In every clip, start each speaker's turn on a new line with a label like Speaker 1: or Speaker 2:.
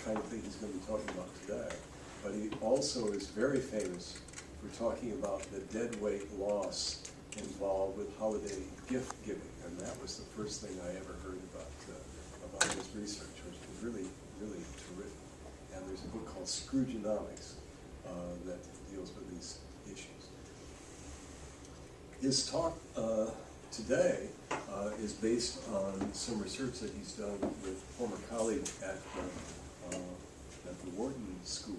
Speaker 1: kind of thing he's going to be talking about today. But he also is very famous for talking about the deadweight loss involved with holiday gift giving, and that was the first thing I ever heard about his research, which was really, really terrific. And there's a book called Scroogeonomics that deals with these issues. His talk today is based on some research that he's done with a former colleague at the Wharton School.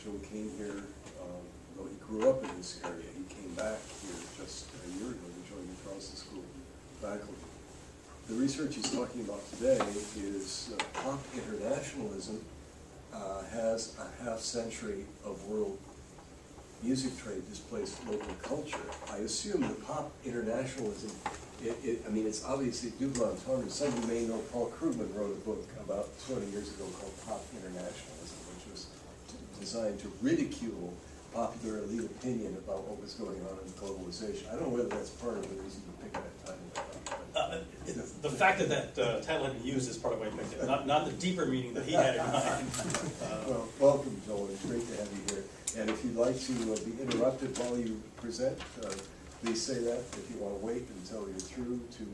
Speaker 1: Joe came here, though he grew up in this area. He came back here just a year ago to join the Carlson School faculty. The research he's talking about today is pop internationalism has a half century of world music trade displaced local culture. I assume the pop internationalism, I mean, it's obviously double entendre. Some of you may know Paul Krugman wrote a book about 20 years ago called Pop Internationalism, which was designed to ridicule popular elite opinion about what was going on in globalization. I don't know whether that's part of the reason you picked that title.
Speaker 2: The fact that that title had been used is part of why I picked it, not the deeper meaning that he had in mind.
Speaker 1: Well, welcome, Joel. It's great to have you here. And if you'd like to be interrupted while you present, please say that. If you want to wait until you're through to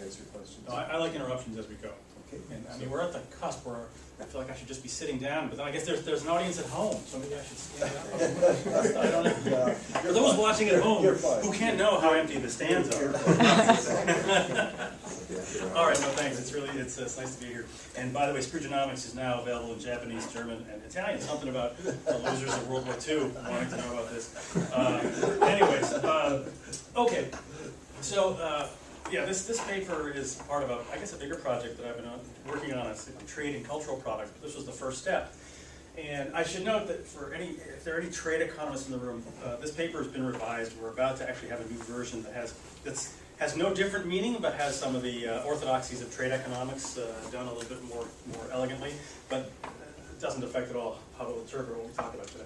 Speaker 1: answer questions.
Speaker 2: No, I like interruptions as we go.
Speaker 1: Okay.
Speaker 2: And I mean, we're at the cusp where I feel like I should just be sitting down, but then I guess there's an audience at home, so maybe I should stand up. I don't know. For those watching at home who can't know how empty the stands are. All right, no thanks. It's nice to be here. And by the way, Scroogeonomics is now available in Japanese, German, and Italian. Something about the losers of World War II wanting to know about this. Anyways, okay. So. Yeah, this paper is part of a bigger project that I've been working on. It's trade and cultural products. But this was the first step. And I should note that if there are any trade economists in the room, this paper has been revised. We're about to actually have a new version that has no different meaning, but has some of the orthodoxies of trade economics done a little bit more elegantly. But it doesn't affect at all how we'll interpret what we talk about today.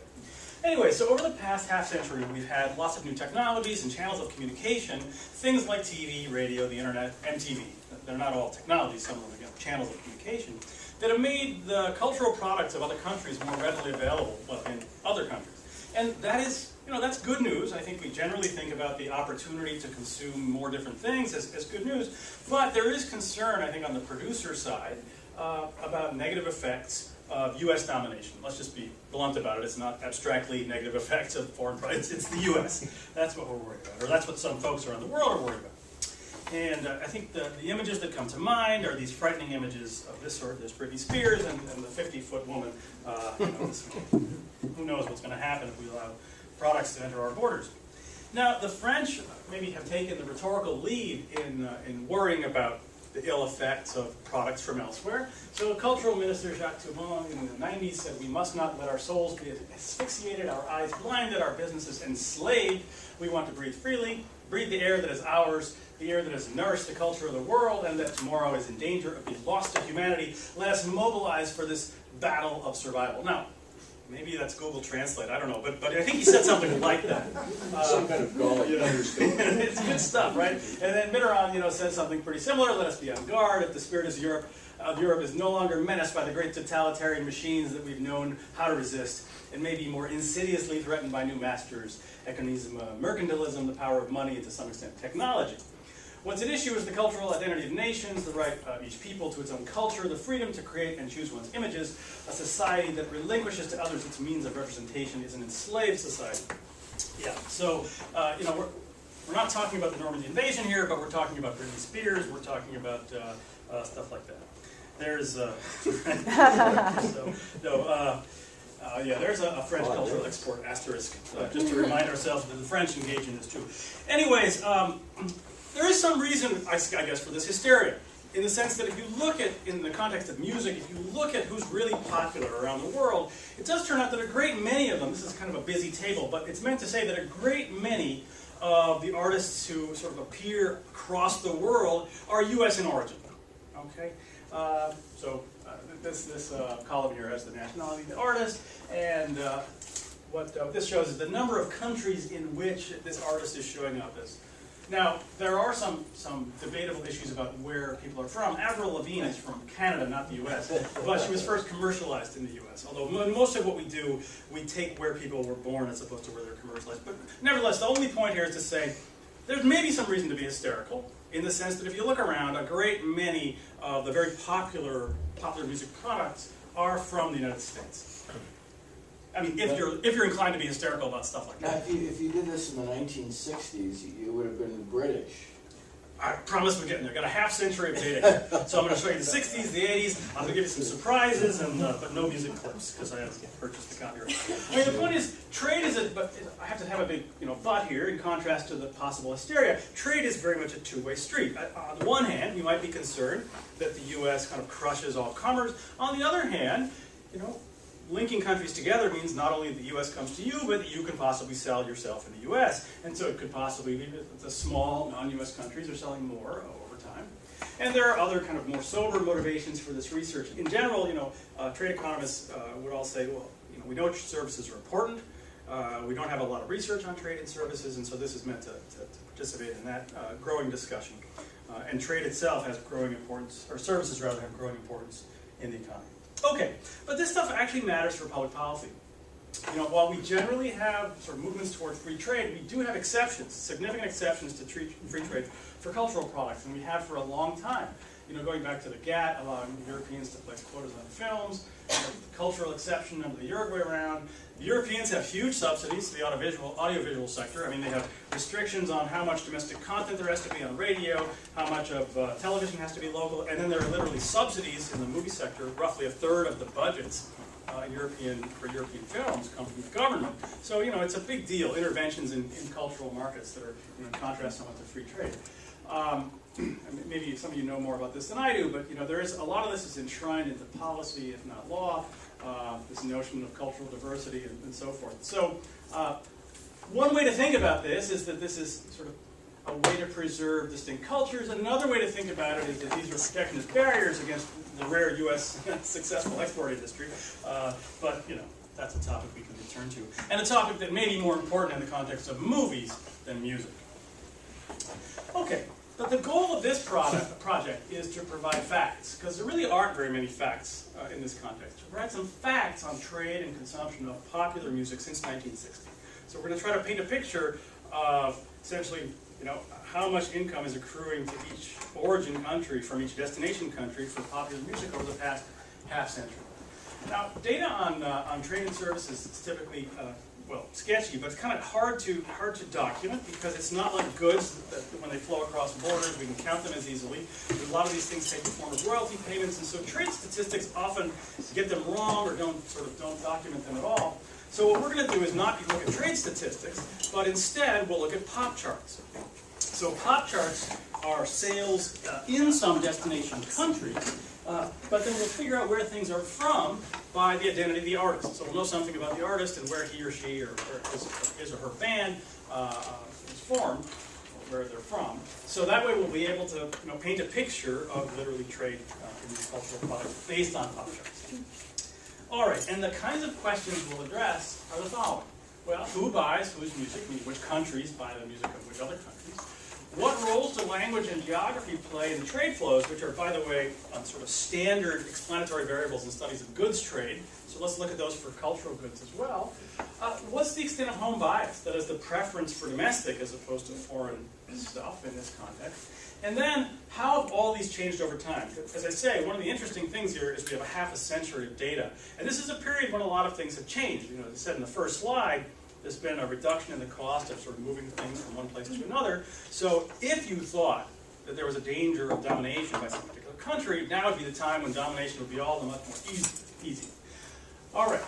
Speaker 2: Anyway, so over the past half century, we've had lots of new technologies and channels of communication, things like TV, radio, the internet, MTV. They're not all technologies, some of them are channels of communication, that have made the cultural products of other countries more readily available in other countries. And that is, that's good news. I think we generally think about the opportunity to consume more different things as good news. But there is concern, I think, on the producer side about negative effects of U.S. domination. Let's just be blunt about it. It's not abstractly negative effects of foreign products. It's the U.S. That's what we're worried about, or that's what some folks around the world are worried about. And I think the images that come to mind are these frightening images of this sort. There's Britney Spears and the 50-foot woman. Who knows what's going to happen if we allow products to enter our borders. Now, the French maybe have taken the rhetorical lead in worrying about the ill effects of products from elsewhere. So cultural minister Jacques Toubon in the 90s said we must not let our souls be asphyxiated, our eyes blinded, our businesses enslaved. We want to breathe freely, breathe the air that is ours, the air that has nourished the culture of the world and that tomorrow is in danger of being lost to humanity. Let us mobilize for this battle of survival. Now, maybe that's Google Translate, I don't know, but I think he said something like that.
Speaker 1: Some kind of Gaulian understatement.
Speaker 2: It's good stuff, right? And then Mitterrand, said something pretty similar. Let us be on guard. If the spirit of Europe is no longer menaced by the great totalitarian machines that we've known how to resist, and may be more insidiously threatened by new masters, economies, mercantilism, the power of money, and to some extent technology. What's at issue is the cultural identity of nations, the right of each people to its own culture, the freedom to create and choose one's images. A society that relinquishes to others its means of representation is an enslaved society. Yeah, so, we're not talking about the Normandy invasion here, but we're talking about Britney Spears, we're talking about stuff like that. There's, there's a French cultural export asterisk, just to remind ourselves that the French engage in this too. Anyways, there is some reason, I guess, for this hysteria, in the sense that if you look at, in the context of music, if you look at who's really popular around the world, it does turn out that a great many of them, this is kind of a busy table, but it's meant to say that a great many of the artists who sort of appear across the world are U.S. in origin. Okay? This column here has the nationality of the artist, and what this shows is the number of countries in which this artist is showing up as Now, there are some debatable issues about where people are from. Avril Lavigne is from Canada, not the US, but she was first commercialized in the US. Although most of what we do, we take where people were born as opposed to where they're commercialized. But nevertheless, the only point here is to say, there's maybe some reason to be hysterical, in the sense that if you look around, a great many of the very popular music products are from the United States. I mean, if you're inclined to be hysterical about stuff like that.
Speaker 3: Now, if you did this in the 1960s, you would have been British.
Speaker 2: I promise we're getting there. Got a half century of data. So I'm going to show you the 60s, the 80s. I'm going to give you some surprises, but no music clips because I have purchased the copyright. I mean, the point is, trade is but I have to have a big, but here, in contrast to the possible hysteria. Trade is very much a two-way street. On the one hand, we might be concerned that the U.S. kind of crushes all commerce. On the other hand, linking countries together means not only the U.S. comes to you, but that you can possibly sell yourself in the U.S. And so it could possibly be that the small non-U.S. countries are selling more over time. And there are other kind of more sober motivations for this research. In general, trade economists would all say, well, we know services are important. We don't have a lot of research on trade and services, and so this is meant to participate in that growing discussion. And trade itself has growing importance, or services rather have growing importance in the economy. Okay, but this stuff actually matters for public policy. While we generally have sort of movements toward free trade, we do have exceptions, significant exceptions to free trade for cultural products, and we have for a long time. Going back to the GATT, allowing Europeans to place quotas on films, the cultural exception under the Uruguay round. The Europeans have huge subsidies to the audiovisual sector. I mean, they have restrictions on how much domestic content there has to be on radio, how much of television has to be local, and then there are literally subsidies in the movie sector. Roughly a third of the budgets for European films come from the government. So, it's a big deal, interventions in cultural markets that are, in contrast somewhat to free trade. Maybe some of you know more about this than I do, but there is a lot of this is enshrined into policy, if not law. This notion of cultural diversity and so forth. So, one way to think about this is that this is sort of a way to preserve distinct cultures. Another way to think about it is that these are protectionist barriers against the rare U.S. successful export industry. But that's a topic we can return to, and a topic that may be more important in the context of movies than music. Okay, but the goal of this project is to provide facts, because there really aren't very many facts in this context. To provide some facts on trade and consumption of popular music since 1960. So we're going to try to paint a picture of essentially, how much income is accruing to each origin country from each destination country for popular music over the past half century. Now, data on trade and services is typically sketchy, but it's kind of hard to document because it's not like goods that when they flow across borders we can count them as easily. A lot of these things take the form of royalty payments, and so trade statistics often get them wrong or don't document them at all. So what we're going to do is not look at trade statistics, but instead we'll look at pop charts. So pop charts are sales in some destination country, but then we'll figure out where things are from by the identity of the artist. So we'll know something about the artist and where he or she or his or her band is formed, or where they're from. So that way we'll be able to paint a picture of literally trade in these cultural products based on pop charts. All right, and the kinds of questions we'll address are the following. Well, who buys whose music? I mean, which countries buy the music of which other countries? What roles do language and geography play in the trade flows, which are, by the way, sort of standard explanatory variables in studies of goods trade? So let's look at those for cultural goods as well. What's the extent of home bias? That is, the preference for domestic as opposed to foreign stuff in this context. And then, how have all these changed over time? As I say, one of the interesting things here is we have a half a century of data. And this is a period when a lot of things have changed. As I said in the first slide, there's been a reduction in the cost of sort of moving things from one place to another. So if you thought that there was a danger of domination by some particular country, now would be the time when domination would be all the much more easy. All right,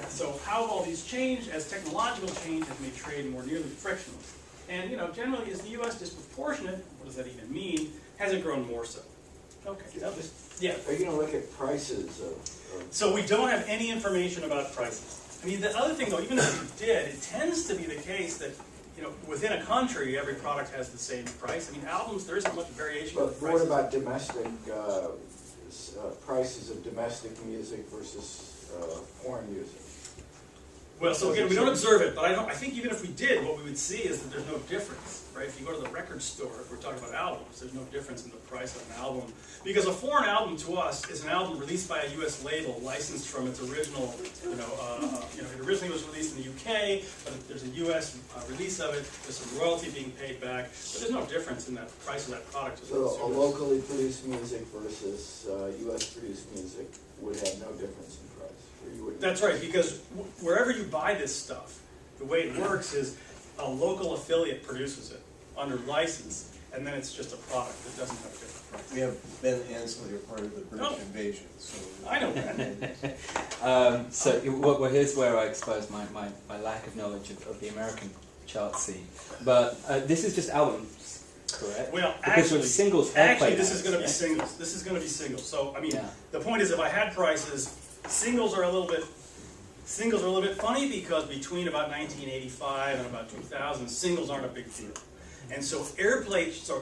Speaker 2: so how have all these changed as technological change has made trade more nearly frictionless? And generally, is the U.S. disproportionate? What does that even mean? Has it grown more so? Okay. Yeah.
Speaker 3: Are you going to look at prices
Speaker 2: So we don't have any information about prices. I mean, the other thing, though, even if you did, it tends to be the case that, within a country, every product has the same price. I mean, albums, there isn't much variation in the prices.
Speaker 3: But what about domestic prices of domestic music versus foreign music?
Speaker 2: Well, so again, we don't observe it, but I think even if we did, what we would see is that there's no difference, right? If you go to the record store, if we're talking about albums, there's no difference in the price of an album. Because a foreign album to us is an album released by a U.S. label, licensed from its original, it originally was released in the UK, but there's a U.S. Release of it, there's some royalty being paid back, but there's no difference in that price of that product to the
Speaker 3: So a
Speaker 2: consumer.
Speaker 3: locally produced music versus US produced music would have no difference in price, or you wouldn't?
Speaker 2: That's right, because wherever you buy this stuff, the way it works is a local affiliate produces it under license, and then it's just a product that doesn't have a different price.
Speaker 1: We have Ben Ansley, a part of the British
Speaker 2: Oh.
Speaker 1: invasion, so.
Speaker 2: I know that.
Speaker 4: Well, here's where I expose my lack of knowledge of the American chart scene. But this is just albums, correct?
Speaker 2: Well,
Speaker 4: Because
Speaker 2: actually,
Speaker 4: with singles,
Speaker 2: this
Speaker 4: airplay
Speaker 2: is going to be
Speaker 4: bands,
Speaker 2: singles. This is going to be singles. So, I mean,
Speaker 4: Yeah.
Speaker 2: the point is, if I had prices, singles are a little bit funny because between about 1985 and about 2000, singles aren't a big deal. And so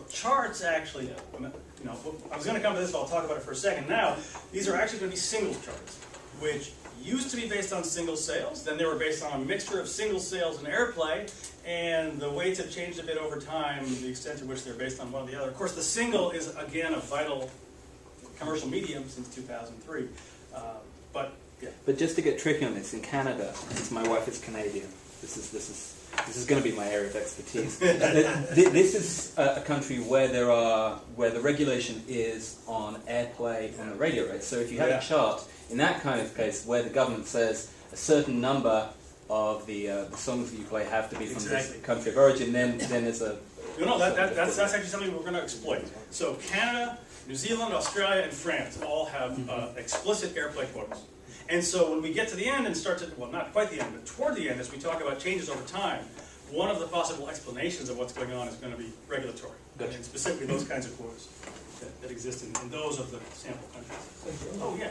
Speaker 2: charts actually, I was going to come to this, but I'll talk about it for a second. Now, these are actually going to be singles charts, which used to be based on single sales. Then they were based on a mixture of single sales and airplay. And the weights have changed a bit over time, the extent to which they're based on one or the other. Of course, the single is, again, a vital commercial medium since 2003. But, yeah.
Speaker 4: But just to get tricky on this, in Canada, since my wife is Canadian, this is going to be my area of expertise. This is a country where where the regulation is on airplay on the radio rates. So if you have
Speaker 2: Yeah.
Speaker 4: a chart in that kind of case where the government says a certain number of the songs that you play have to be from
Speaker 2: Exactly.
Speaker 4: this country of origin, then there's a
Speaker 2: That's actually something we're going to exploit. So Canada, New Zealand, Australia, and France all have explicit airplay quotas. And so when we get to the end and start to, well, not quite the end, but toward the end, as we talk about changes over time, one of the possible explanations of what's going on is going to be regulatory, and specifically those kinds of quotas that exist in those of the sample countries. Oh, yeah.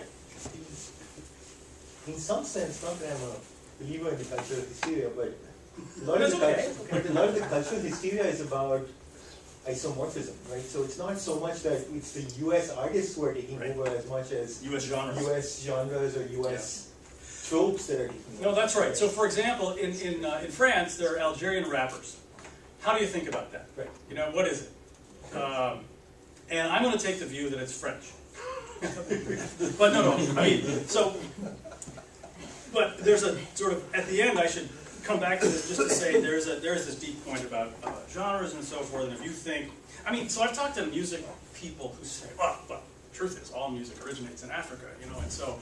Speaker 5: In some sense, not that I'm a believer in the cultural hysteria, but a lot,
Speaker 2: That's
Speaker 5: of the,
Speaker 2: okay.
Speaker 5: but a lot of the cultural hysteria is about isomorphism, right? So it's not so much that it's the US artists who are taking
Speaker 2: Right.
Speaker 5: over as much as
Speaker 2: U.S. genres.
Speaker 5: US genres or US tropes that are taking over.
Speaker 2: No, that's right. So, for example, in France, there are Algerian rappers. How do you think about that?
Speaker 5: Right.
Speaker 2: You know, what is it? And I'm going to take the view that it's French. But no, I mean, so, but there's a sort of, at the end, I should come back to this just to say there is this deep point about genres and so forth, and if you think, I mean, so I've talked to music people who say, well, truth is, all music originates in Africa, and so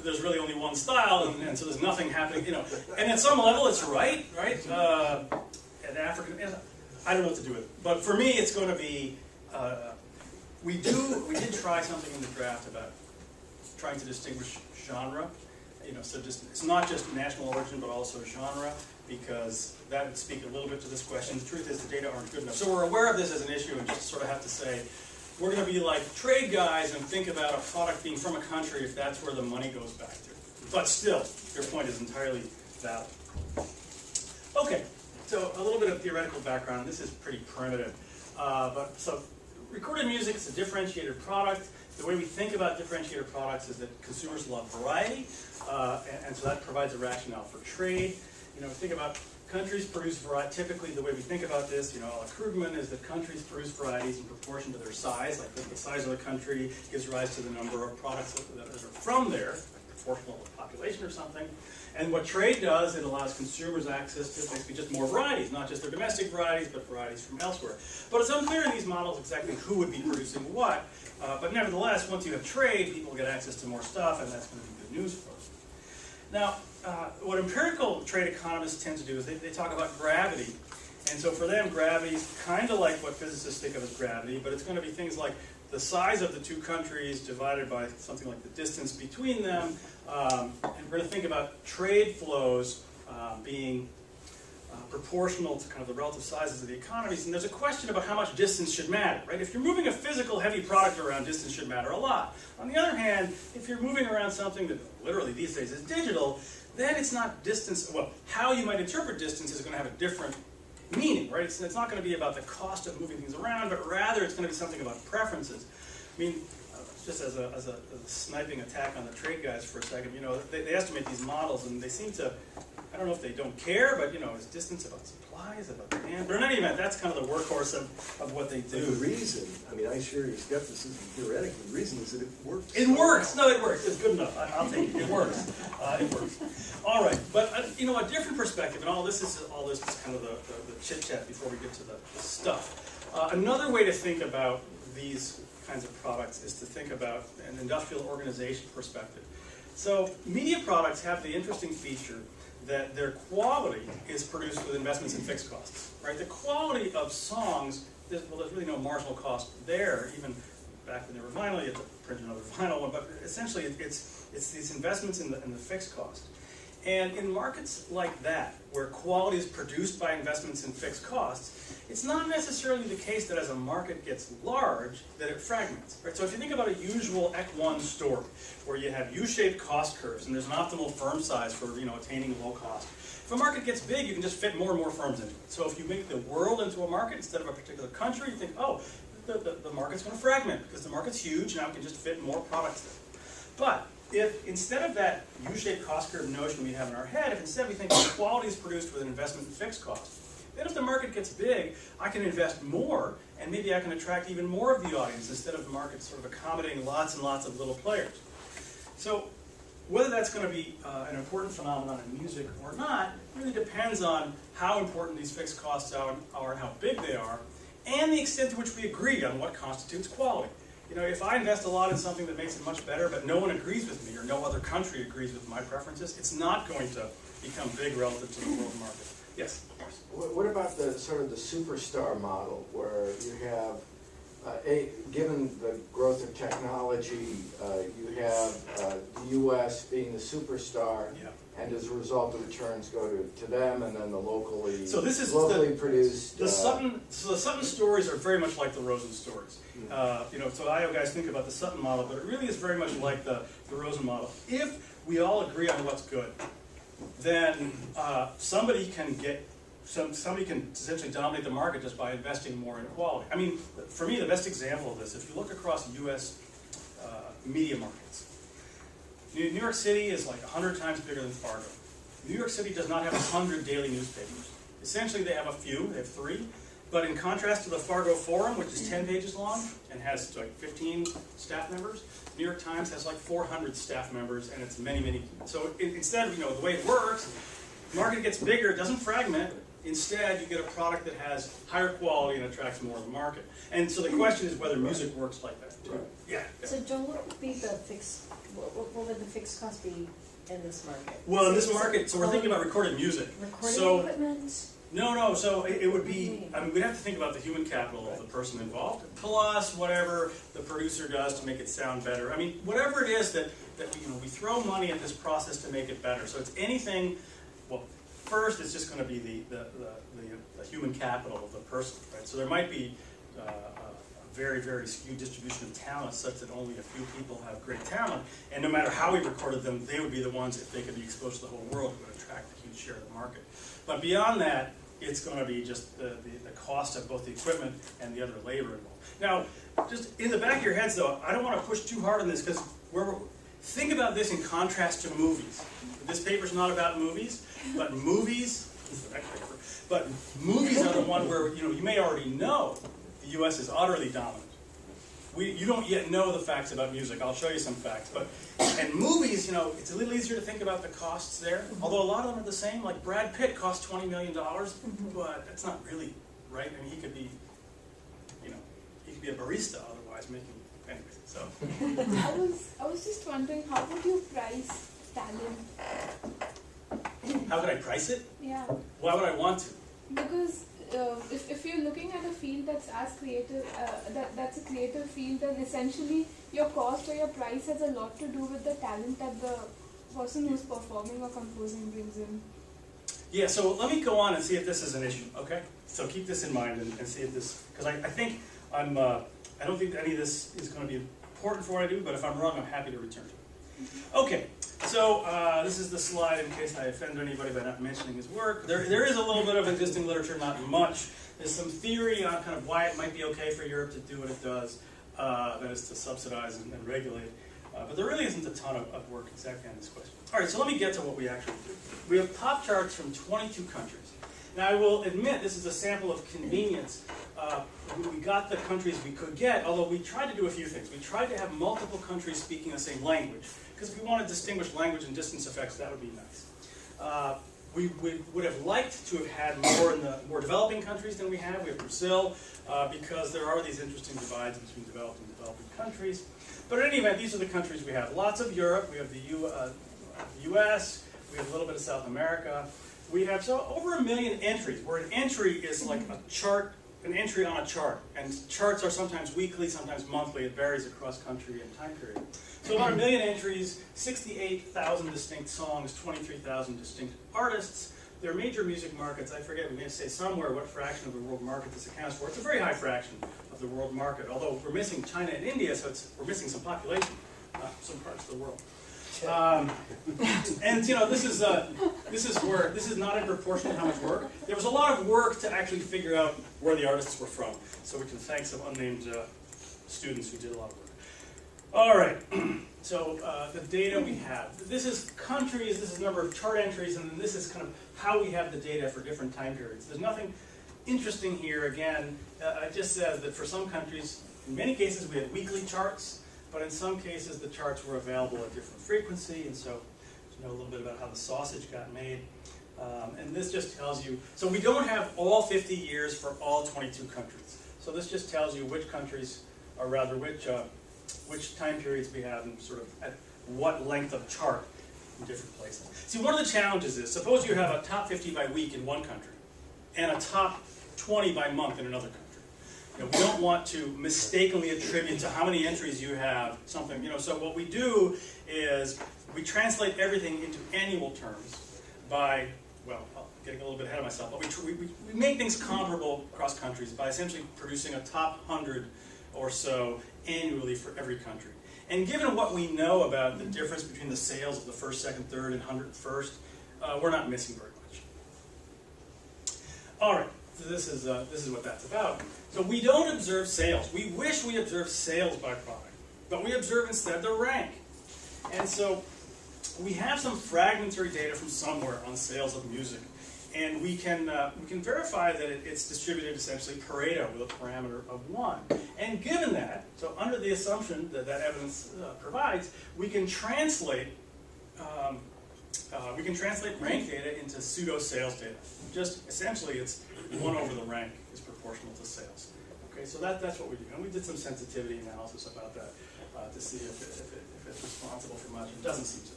Speaker 2: there's really only one style, and so there's nothing happening, and at some level it's right? And African, I don't know what to do with it, but for me it's going to be, we did try something in the draft about trying to distinguish genre. So it's not just national origin, but also genre, because that would speak a little bit to this question. The truth is the data aren't good enough. So we're aware of this as an issue and just sort of have to say, we're going to be like trade guys and think about a product being from a country if that's where the money goes back to. But still, your point is entirely valid. Okay, so a little bit of theoretical background. This is pretty primitive. So recorded music is a differentiated product. The way we think about differentiated products is that consumers love variety, and so that provides a rationale for trade. Think about countries produce variety. Typically, the way we think about this, a la Krugman, is that countries produce varieties in proportion to their size. Like the size of the country gives rise to the number of products that are from there, proportional to the population or something. And what trade does, it allows consumers access to basically just more varieties, not just their domestic varieties, but varieties from elsewhere. But it's unclear in these models exactly who would be producing what. But nevertheless, once you have trade, people get access to more stuff, and that's going to be good news for them. Now, what empirical trade economists tend to do is they talk about gravity. And so for them, gravity is kind of like what physicists think of as gravity, but it's going to be things like the size of the two countries divided by something like the distance between them. And we're going to think about trade flows being proportional to kind of the relative sizes of the economies. And there's a question about how much distance should matter, right? If you're moving a physical heavy product around, distance should matter a lot. On the other hand, if you're moving around something that literally these days is digital, then it's not distance, well, how you might interpret distance is going to have a different meaning, right? It's not going to be about the cost of moving things around, but rather it's going to be something about preferences. I mean, just as a sniping attack on the trade guys for a second, they estimate these models and they seem to, I don't know if they don't care, but is distance about supply, is about demand? But in any event, that's kind of the workhorse of what they
Speaker 1: But
Speaker 2: do.
Speaker 1: the reason, I share your skepticism theoretically, the reason is that it works.
Speaker 2: It works! No, it works. It's good enough. I'll take it. It works. It works. All right, but a different perspective, and all this is kind of the chit-chat before we get to the stuff. Another way to think about these kinds of products is to think about an industrial organization perspective. So media products have the interesting feature that their quality is produced with investments in fixed costs, right? The quality of songs, there's really no marginal cost there, even back when they were vinyl, you had to print another vinyl one, but essentially it's these investments in the fixed cost. And in markets like that, where quality is produced by investments in fixed costs, it's not necessarily the case that as a market gets large, that it fragments, right? So if you think about a usual Ec1 story, where you have U-shaped cost curves, and there's an optimal firm size for attaining low cost. If a market gets big, you can just fit more and more firms into it. So if you make the world into a market instead of a particular country, you think, oh, the market's going to fragment, because the market's huge, now we can just fit more products there. But if instead of that U-shaped cost curve notion we have in our head, if instead we think quality is produced with an investment in fixed cost, then if the market gets big, I can invest more, and maybe I can attract even more of the audience instead of the market sort of accommodating lots and lots of little players. So whether that's going to be an important phenomenon in music or not really depends on how important these fixed costs are and how big they are, and the extent to which we agree on what constitutes quality. If I invest a lot in something that makes it much better, but no one agrees with me or no other country agrees with my preferences, it's not going to become big relative to the world market. Yes?
Speaker 3: What about the sort of the superstar model, where you have, given the growth of technology, you have the U.S. being the superstar,
Speaker 2: Yeah.
Speaker 3: and as a result, the returns go to them, and then the locally produced.
Speaker 2: The Sutton stories are very much like the Rosen stories. So IO guys think about the Sutton model, but it really is very much like the Rosen model. If we all agree on what's good, then somebody can essentially dominate the market just by investing more in quality. For me, the best example of this, if you look across U.S. Media markets, New York City is like 100 times bigger than Fargo. New York City does not have 100 daily newspapers. Essentially, they have a few, they have 3. But in contrast to the Fargo Forum, which is 10 pages long and has like 15 staff members, New York Times has like 400 staff members, and it's many, many. So instead of, the way it works, the market gets bigger, it doesn't fragment. Instead, you get a product that has higher quality and attracts more of the market. And so the question is whether music works like that too.
Speaker 3: Right.
Speaker 2: Yeah.
Speaker 6: So John, what would be the fixed? What would the fixed cost be in this market?
Speaker 2: Well, in this market, so we're thinking about recorded music.
Speaker 6: Recording equipment.
Speaker 2: No. So it would be. We'd have to think about the human capital of the person involved, plus whatever the producer does to make it sound better. Whatever it is that we throw money at this process to make it better. So it's anything. Well, first, it's just going to be the human capital of the person, right? So there might be a very, very skewed distribution of talent such that only a few people have great talent, and no matter how we recorded them, they would be the ones, if they could be exposed to the whole world, who would attract a huge share of the market. But beyond that, it's going to be just the cost of both the equipment and the other labor involved. Now, just in the back of your heads, though, I don't want to push too hard on this, because think about this in contrast to movies. This paper's not about movies, but movies are the one where you may already know the U.S. is utterly dominant. You don't yet know the facts about music. I'll show you some facts. And movies, it's a little easier to think about the costs there. Although a lot of them are the same. Like Brad Pitt cost $20 million, but that's not really right. He could be, he could be a barista otherwise making. Anyways, so.
Speaker 7: I was just wondering, how would you price talent?
Speaker 2: How could I price it?
Speaker 7: Yeah.
Speaker 2: Why would I want to?
Speaker 7: Because if you're looking at a field that's as creative, that's a creative field, then essentially your cost or your price has a lot to do with the talent that the person who's performing or composing brings in.
Speaker 2: Yeah, so let me go on and see if this is an issue, okay? So keep this in mind and see if this, because I think I don't think any of this is going to be important for what I do, but if I'm wrong, I'm happy to return to it. Okay, so this is the slide in case I offend anybody by not mentioning his work. There is a little bit of existing literature, not much. There's some theory on kind of why it might be okay for Europe to do what it does. that is to subsidize and regulate. But there really isn't a ton of work exactly on this question. All right, so let me get to what we actually do. We have top charts from 22 countries. Now, I will admit this is a sample of convenience. We got the countries we could get, although we tried to do a few things. We tried to have multiple countries speaking the same language, because if we want to distinguish language and distance effects, that would be nice. We would have liked to have had more in the more developing countries than we have. We have Brazil, because there are these interesting divides between developed and developing countries. But in any event, these are the countries we have. Lots of Europe. We have the US. We have a little bit of South America. We have over 1 million entries, where an entry is like a chart, an entry on a chart. And charts are sometimes weekly, sometimes monthly. It varies across country and time period. So about 1 million entries, 68,000 distinct songs, 23,000 distinct artists. They're major music markets. I forget, we may say somewhere what fraction of the world market this accounts for. It's a very high fraction of the world market, although we're missing China and India, so we're missing some population, some parts of the world. And you know, this is not in proportion to how much work. There was a lot of work to actually figure out where the artists were from, so we can thank some unnamed students who did a lot of work. All right, so the data we have. This is countries, this is the number of chart entries, and then this is kind of how we have the data for different time periods. There's nothing interesting here. Again, it just says that for some countries, in many cases we had weekly charts, but in some cases the charts were available at different frequency, and so you know a little bit about how the sausage got made. And this just tells you, so we don't have all 50 years for all 22 countries. So this just tells you which countries, or rather which time periods we have and sort of at what length of chart in different places. See, one of the challenges is, suppose you have a top 50 by week in one country and a top 20 by month in another country. You know, we don't want to mistakenly attribute to how many entries you have something, you know, so what we do is we translate everything into annual terms by, well, I'm getting a little bit ahead of myself, but we make things comparable across countries by essentially producing a top 100 or so annually for every country. And given what we know about the difference between the sales of the first, second, third, and 101st, we're not missing very much. All right, so this is what that's about. So we don't observe sales. We wish we observed sales by product, but we observe instead the rank. And so we have some fragmentary data from somewhere on sales of music. And we can verify that it's distributed essentially Pareto with a parameter of 1. And given that, so under the assumption that that evidence provides, we can translate rank data into pseudo sales data. Just essentially, it's 1 over the rank is proportional to sales. Okay, so that's what we do. And we did some sensitivity analysis about that to see if it's responsible for much. It doesn't seem to.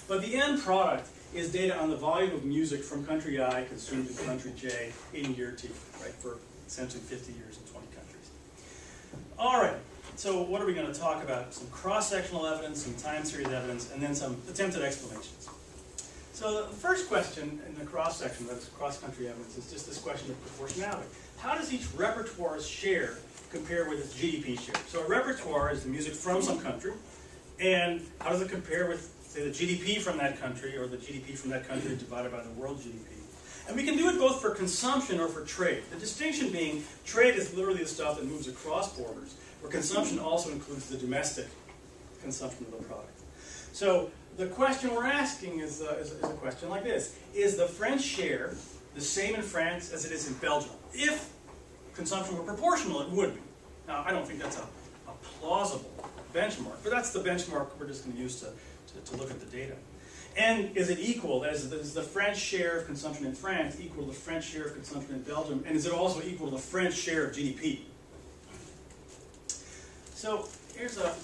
Speaker 2: But the end product is data on the volume of music from country I consumed in country J in year T, right, for essentially 50 years in 20 countries. All right, so what are we going to talk about? Some cross-sectional evidence, some time series evidence, and then some attempted explanations. So the first question in the cross-section, that's cross-country evidence, is just this question of proportionality. How does each repertoire's share compare with its GDP share? So a repertoire is the music from some country, and how does it compare with, say, the GDP from that country, or the GDP from that country divided by the world GDP. And we can do it both for consumption or for trade. The distinction being, trade is literally the stuff that moves across borders, where consumption also includes the domestic consumption of the product. So the question we're asking is a question like this. Is the French share the same in France as it is in Belgium? If consumption were proportional, it would be. Now, I don't think that's a plausible benchmark, but that's the benchmark we're just going to use to look at the data. And is it equal? That is the French share of consumption in France equal to the French share of consumption in Belgium? And is it also equal to the French share of GDP? So here's a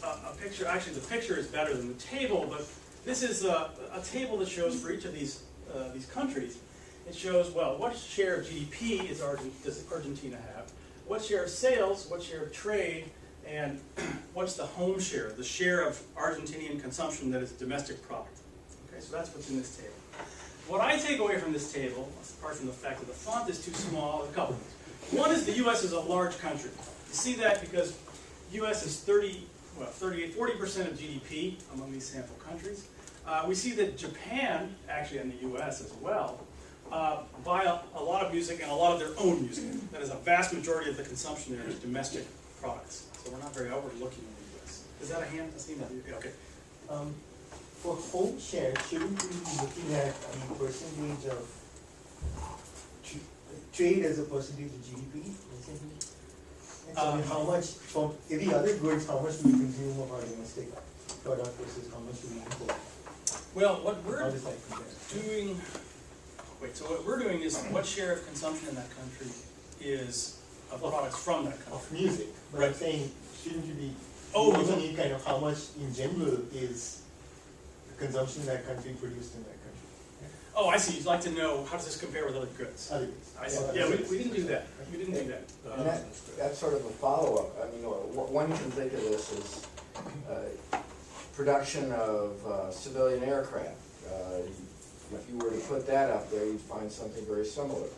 Speaker 2: picture. Actually, the picture is better than the table, but this is a table that shows for each of these countries. It shows, well, what share of GDP does Argentina have? What share of sales? What share of trade? And what's the home share, the share of Argentinian consumption that is domestic product? Okay, so that's what's in this table. What I take away from this table, apart from the fact that the font is too small, a couple things. One is the U.S. is a large country. You see that because U.S. is 40% of GDP among these sample countries. We see that Japan, actually, and the U.S. as well, buy a lot of music and a lot of their own music. That is, a vast majority of the consumption there is domestic products. So we're not very outward looking in the US. Is that a hand? Yeah, okay.
Speaker 5: For home share, shouldn't we be looking at the percentage of trade as a percentage of GDP? And so how much from any other goods, how much do we consume of our domestic product versus how much do we import?
Speaker 2: Well, what
Speaker 5: How
Speaker 2: we're
Speaker 5: does that compare?
Speaker 2: so what we're doing is what share of consumption in that country is of products from that country?
Speaker 5: Of music, but I'm saying, shouldn't you be
Speaker 2: Oh,
Speaker 5: looking at kind of how much in general is the consumption in that country produced in that country?
Speaker 2: Oh, I see. You'd like to know, how does this compare with other goods?
Speaker 5: Other goods.
Speaker 2: I see. Yeah, we didn't do that. We didn't do that.
Speaker 3: And that's sort of a follow-up. I mean, one can think of this as production of civilian aircraft. If you were to put that up there, you'd find something very similar.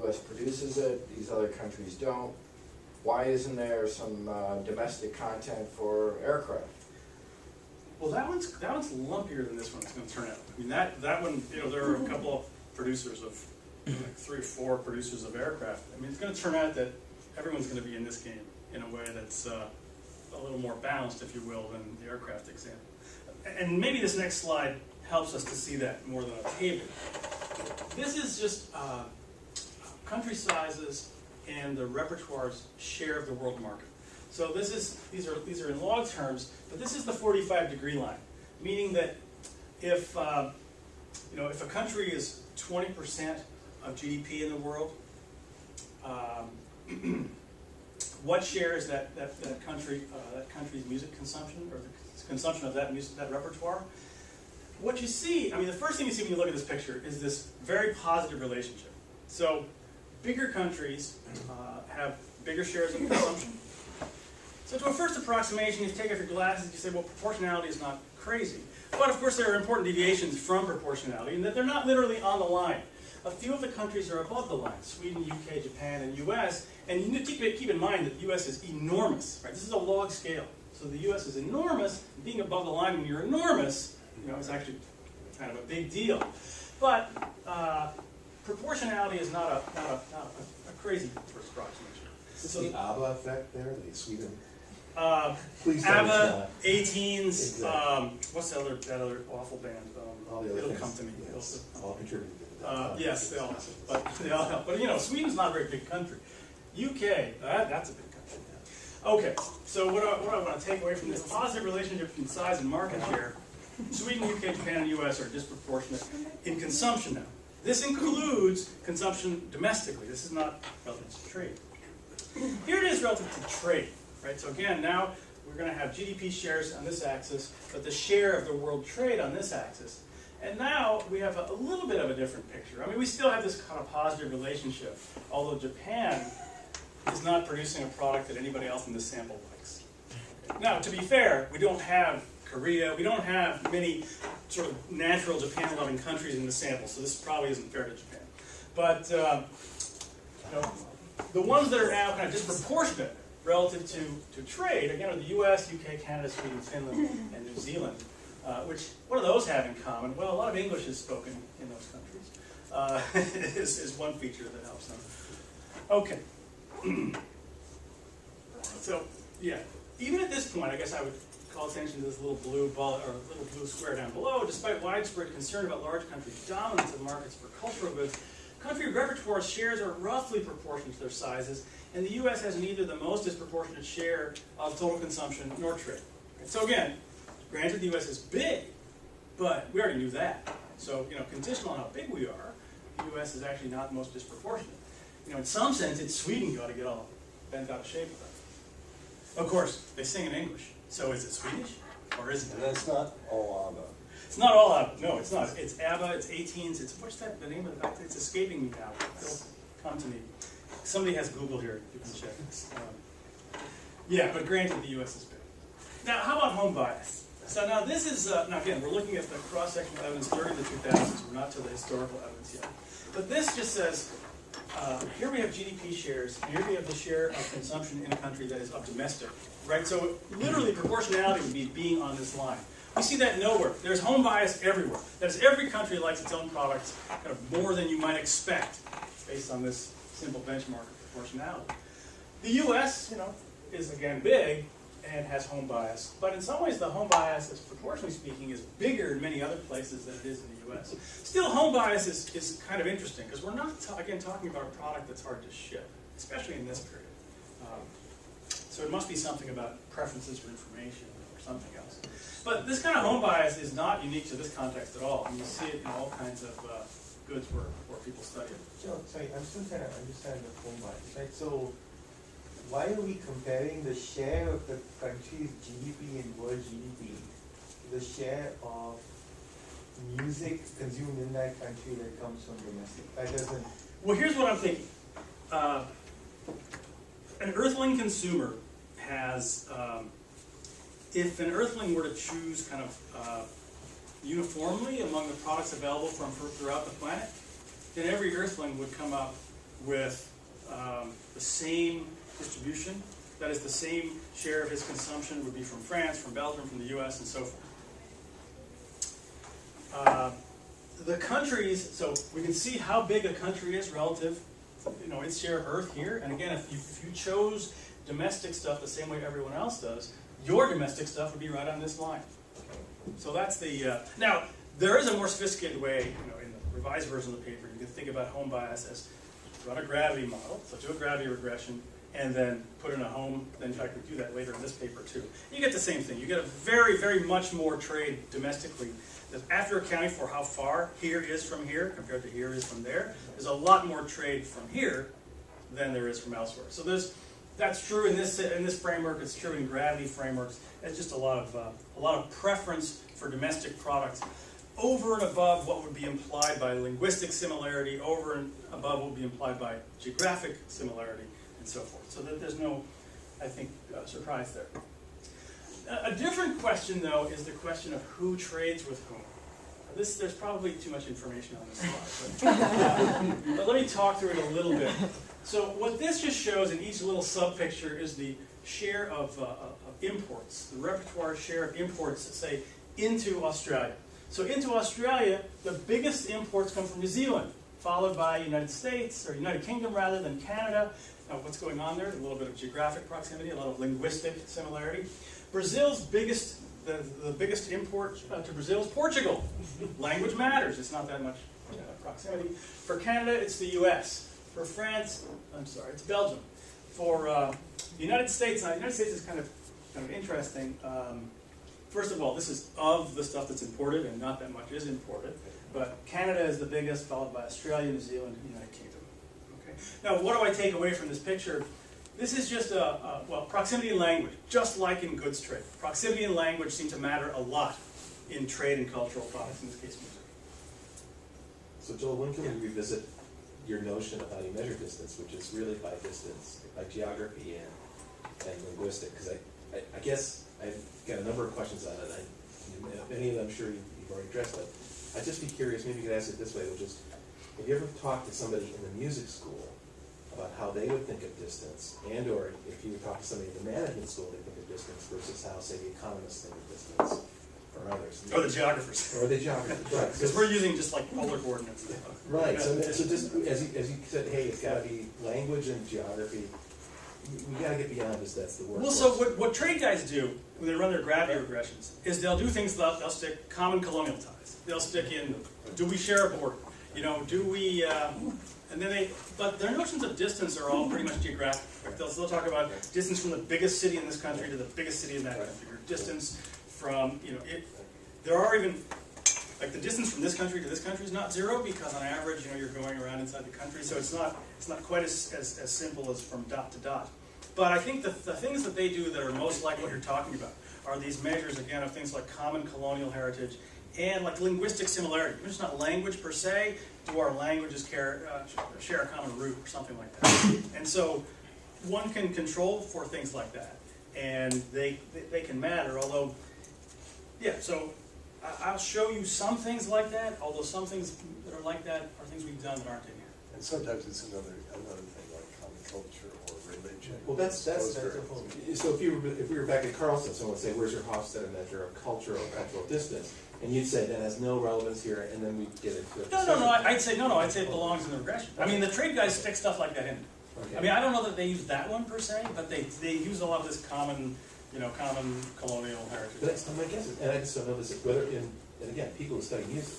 Speaker 3: U.S. produces it, these other countries don't. Why isn't there some domestic content for aircraft?
Speaker 2: Well, that one's lumpier than this one's going to turn out. I mean, that one, you know, there are a couple of producers of, like 3 or 4 producers of aircraft. I mean, it's going to turn out that everyone's going to be in this game in a way that's a little more balanced, if you will, than the aircraft example. And maybe this next slide helps us to see that more than a table. This is just country sizes and the repertoire's share of the world market. So these are in log terms, but this is the 45-degree line, meaning that if if a country is 20% of GDP in the world, what share is that country's music consumption, or the consumption of that music, that repertoire? What you see, I mean, the first thing you see when you look at this picture is this very positive relationship. So bigger countries have bigger shares of consumption. So to a first approximation, you take off your glasses, you say, well, proportionality is not crazy. But of course there are important deviations from proportionality in that they're not literally on the line. A few of the countries are above the line: Sweden, UK, Japan, and US. And you need to keep in mind that the US is enormous, right? This is a log scale. So the US is enormous. Being above the line when you're enormous, is actually kind of a big deal. But proportionality is not a crazy first approximation.
Speaker 8: Is this the ABBA effect there, the Sweden?
Speaker 5: Please tell us
Speaker 2: ABBA,
Speaker 5: not.
Speaker 2: 18s,
Speaker 8: Exactly.
Speaker 2: what's that other awful band?
Speaker 8: All the other
Speaker 2: It'll
Speaker 8: things,
Speaker 2: come to me.
Speaker 8: yes, all contributed to that.
Speaker 2: Yes, they all help. But Sweden's not a very big country. UK, that's a big country. Okay, so what I want to take away from this positive relationship between size and market share, Sweden, UK, Japan, and US are disproportionate in consumption now. This includes consumption domestically. This is not relative to trade. Here it is relative to trade, right? So again, now we're going to have GDP shares on this axis, but the share of the world trade on this axis. And now we have a little bit of a different picture. I mean, we still have this kind of positive relationship, although Japan is not producing a product that anybody else in this sample likes. Now, to be fair, we don't have Korea, we don't have many sort of natural Japan-loving countries in the sample, so this probably isn't fair to Japan. But the ones that are now kind of disproportionate relative to trade, again, are the US, UK, Canada, Sweden, Finland, and New Zealand. Which, what do those have in common? Well, a lot of English is spoken in those countries. Is one feature that helps them. Okay. So, yeah. Even at this point, I guess I would call attention to this little blue ball, or little blue square down below. Despite widespread concern about large countries' dominance of markets for cultural goods, country repertoire shares are roughly proportionate to their sizes, and the U.S. has neither the most disproportionate share of total consumption nor trade. So again, granted the U.S. is big, but we already knew that. So, conditional on how big we are, the U.S. is actually not the most disproportionate. In some sense, it's Sweden you ought to get all bent out of shape with that. Of course, they sing in English. So is it Swedish? Or isn't it?
Speaker 8: And that's not all ABBA.
Speaker 2: It's not all ABBA. No, it's not. It's ABBA, it's 18s, it's, the name of the fact? It's escaping me now. It'll come to me. Somebody has Google here, you can check. Yeah, but granted the U.S. is big. Now, how about home bias? So now this is, now again, we're looking at the cross-sectional evidence during the 2000s. We're not to the historical evidence yet. But this just says, here we have GDP shares, and here we have the share of consumption in a country that is of domestic, right? So literally proportionality would be being on this line. We see that nowhere. There's home bias everywhere. That is, every country likes its own products kind of more than you might expect based on this simple benchmark of proportionality. The U.S., is again big and has home bias, but in some ways the home bias, is, proportionally speaking, is bigger in many other places than it is in the U.S. Still, home bias is kind of interesting because we're not, again, talking about a product that's hard to ship, especially in this period. So it must be something about preferences for information or something else. But this kind of home bias is not unique to this context at all. I mean, you see it in all kinds of goods where people study it.
Speaker 5: Joe, sorry, I'm still trying to understand the home bias, right? So why are we comparing the share of the country's GDP and world GDP to the share of music consumed in that country that comes from domestic? That doesn't...
Speaker 2: Well, here's what I'm thinking. An earthling consumer has, if an earthling were to choose kind of uniformly among the products available from throughout the planet, then every earthling would come up with the same distribution. That is, the same share of his consumption would be from France, from Belgium, from the US, and so forth. The countries, so we can see how big a country is relative, its share of Earth here. And again, if you chose domestic stuff the same way everyone else does, your domestic stuff would be right on this line. So that's the, now, there is a more sophisticated way, in the revised version of the paper, you can think about home bias as run a gravity model, so do a gravity regression, and then put in a home. In fact, we do that later in this paper too. You get the same thing. You get a very, very much more trade domestically. After accounting for how far here is from here compared to here is from there, there's a lot more trade from here than there is from elsewhere. So that's true in this framework. It's true in gravity frameworks. It's just a lot of preference for domestic products over and above what would be implied by linguistic similarity, over and above what would be implied by geographic similarity, and so forth. So that there's no, I think, surprise there. A different question, though, is the question of who trades with whom. There's probably too much information on this slide, but let me talk through it a little bit. So what this just shows in each little sub-picture is the share of imports, the repertoire share of imports, say, into Australia. So into Australia, the biggest imports come from New Zealand, followed by United States, or United Kingdom rather, than Canada. Now what's going on there? A little bit of geographic proximity, a lot of linguistic similarity. Brazil's biggest, the biggest import to Brazil is Portugal. Language matters, it's not that much proximity. For Canada, it's the US. For France, it's Belgium. For the United States, now the United States is kind of interesting. First of all, this is of the stuff that's imported, and not that much is imported. But Canada is the biggest, followed by Australia, New Zealand, and United Kingdom. Okay. Now, what do I take away from this picture? This is just proximity and language, just like in goods trade. Proximity and language seem to matter a lot in trade and cultural products, in this case music.
Speaker 8: So Joel, when can we revisit your notion of how you measure distance, which is really by distance, by geography and linguistic? Because I guess I've got a number of questions on it. Many of them I'm sure you've already addressed, but I'd just be curious, maybe you could ask it this way, which is, have you ever talked to somebody in the music school about how they would think of distance, and or if you would talk to somebody in the management school, they think of distance versus how, say, the economists think of distance, or others?
Speaker 2: Or the geographers.
Speaker 8: Or the geographers, right.
Speaker 2: Because we're using just like polar coordinates.
Speaker 8: Right, so just, as you said, hey, it's gotta be language and geography, we gotta get beyond just that's the word.
Speaker 2: Well, so what trade guys do when they run their gravity regressions is they'll do things like they'll stick common colonial ties. They'll stick in, do we share a border? Do we, and then but their notions of distance are all pretty much geographic. Right? They'll still talk about distance from the biggest city in this country to the biggest city in that country, or distance from, there are even, like the distance from this country to this country is not zero, because on average, you're going around inside the country, so it's not quite as simple as from dot to dot. But I think the things that they do that are most like what you're talking about are these measures, again, of things like common colonial heritage and like linguistic similarity. It's not language per se, do our languages share a common root or something like that. And so one can control for things like that, and they can matter, although, yeah, so I'll show you some things like that, although some things that are like that are things we've done that aren't in here.
Speaker 1: And sometimes it's another thing like common culture or religion.
Speaker 8: Well, that's a whole. So if we were back at Carlson, someone would say, "Where's your Hofstadter measure of cultural distance?" And you'd say that has no relevance here, and then we get into it.
Speaker 2: No. I'd say it belongs in the regression. I mean, the trade guys stick stuff like that in.
Speaker 8: Okay.
Speaker 2: I mean, I don't know that they use that one per se, but they use a lot of this common colonial heritage.
Speaker 8: But that's my guess, and I just don't know this, whether and again, people who study music,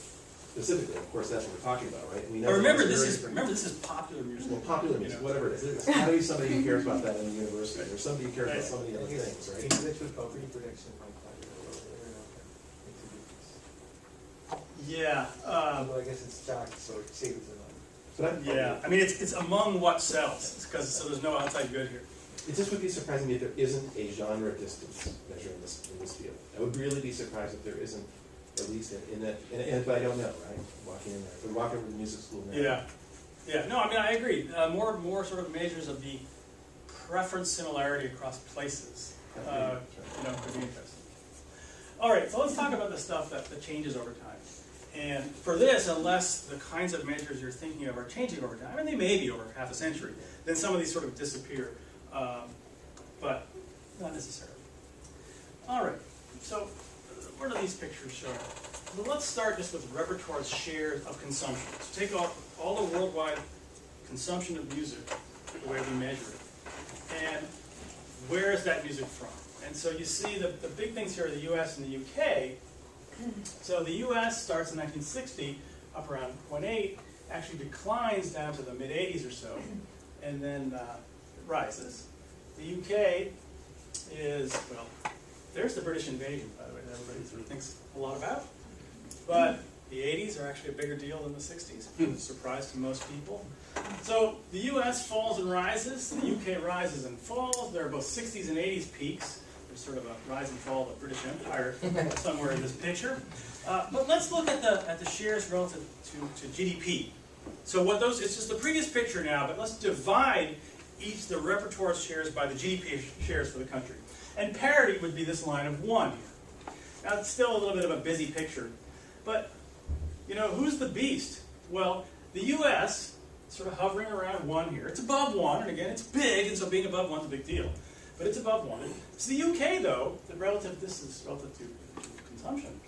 Speaker 8: specifically, of course, that's what we're talking about, right? We know
Speaker 2: Remember,
Speaker 8: it's
Speaker 2: this
Speaker 8: very-
Speaker 2: is popular music.
Speaker 8: Well, popular music, whatever it is. How do you somebody who cares about that in the university, or somebody who cares about so many
Speaker 5: I
Speaker 8: other
Speaker 5: guess
Speaker 8: things, right?
Speaker 5: intellectual property protection might find it
Speaker 2: Yeah.
Speaker 5: although I guess it's charged, so it saves a lot.
Speaker 8: But I'm,
Speaker 2: Yeah. I mean, it's among what sells, because so there's no outside good here.
Speaker 8: it just would be surprising me if there isn't a genre distance measure in this field. I would really be surprised if there isn't, at least in that, but I don't know, right? Walking in there, but walking over to the music school now.
Speaker 2: Yeah. Yeah. No, I mean, I agree. More sort of measures of the preference similarity across places, could be interesting. All right, so let's talk about the stuff that changes over time. And for this, unless the kinds of measures you're thinking of are changing over time, and they may be over half a century, then some of these sort of disappear, but not necessarily. All right, so what do these pictures show? Well, let's start just with repertoire's share of consumption. So take all the worldwide consumption of music, the way we measure it, and where is that music from? And so you see the big things here are the US and the UK. So the US starts in 1960, up around 0.8, actually declines down to the mid-80s or so, and then rises. The UK is, well, there's the British invasion, by the way, that everybody sort of thinks a lot about. But the 80s are actually a bigger deal than the 60s, a surprise to most people. So the US falls and rises, the UK rises and falls. There are both 60s and 80s peaks. There's sort of a rise and fall of the British Empire somewhere in this picture. But let's look at the shares relative to GDP. So it's just the previous picture now, but let's divide the repertoire shares by the GDP shares for the country. And parity would be this line of 1 here. Now it's still a little bit of a busy picture, but who's the beast? Well, the US sort of hovering around 1 here. It's above 1, and again, it's big, and so being above 1 is a big deal. But it's above 1. So the UK, though, this is relative to consumption,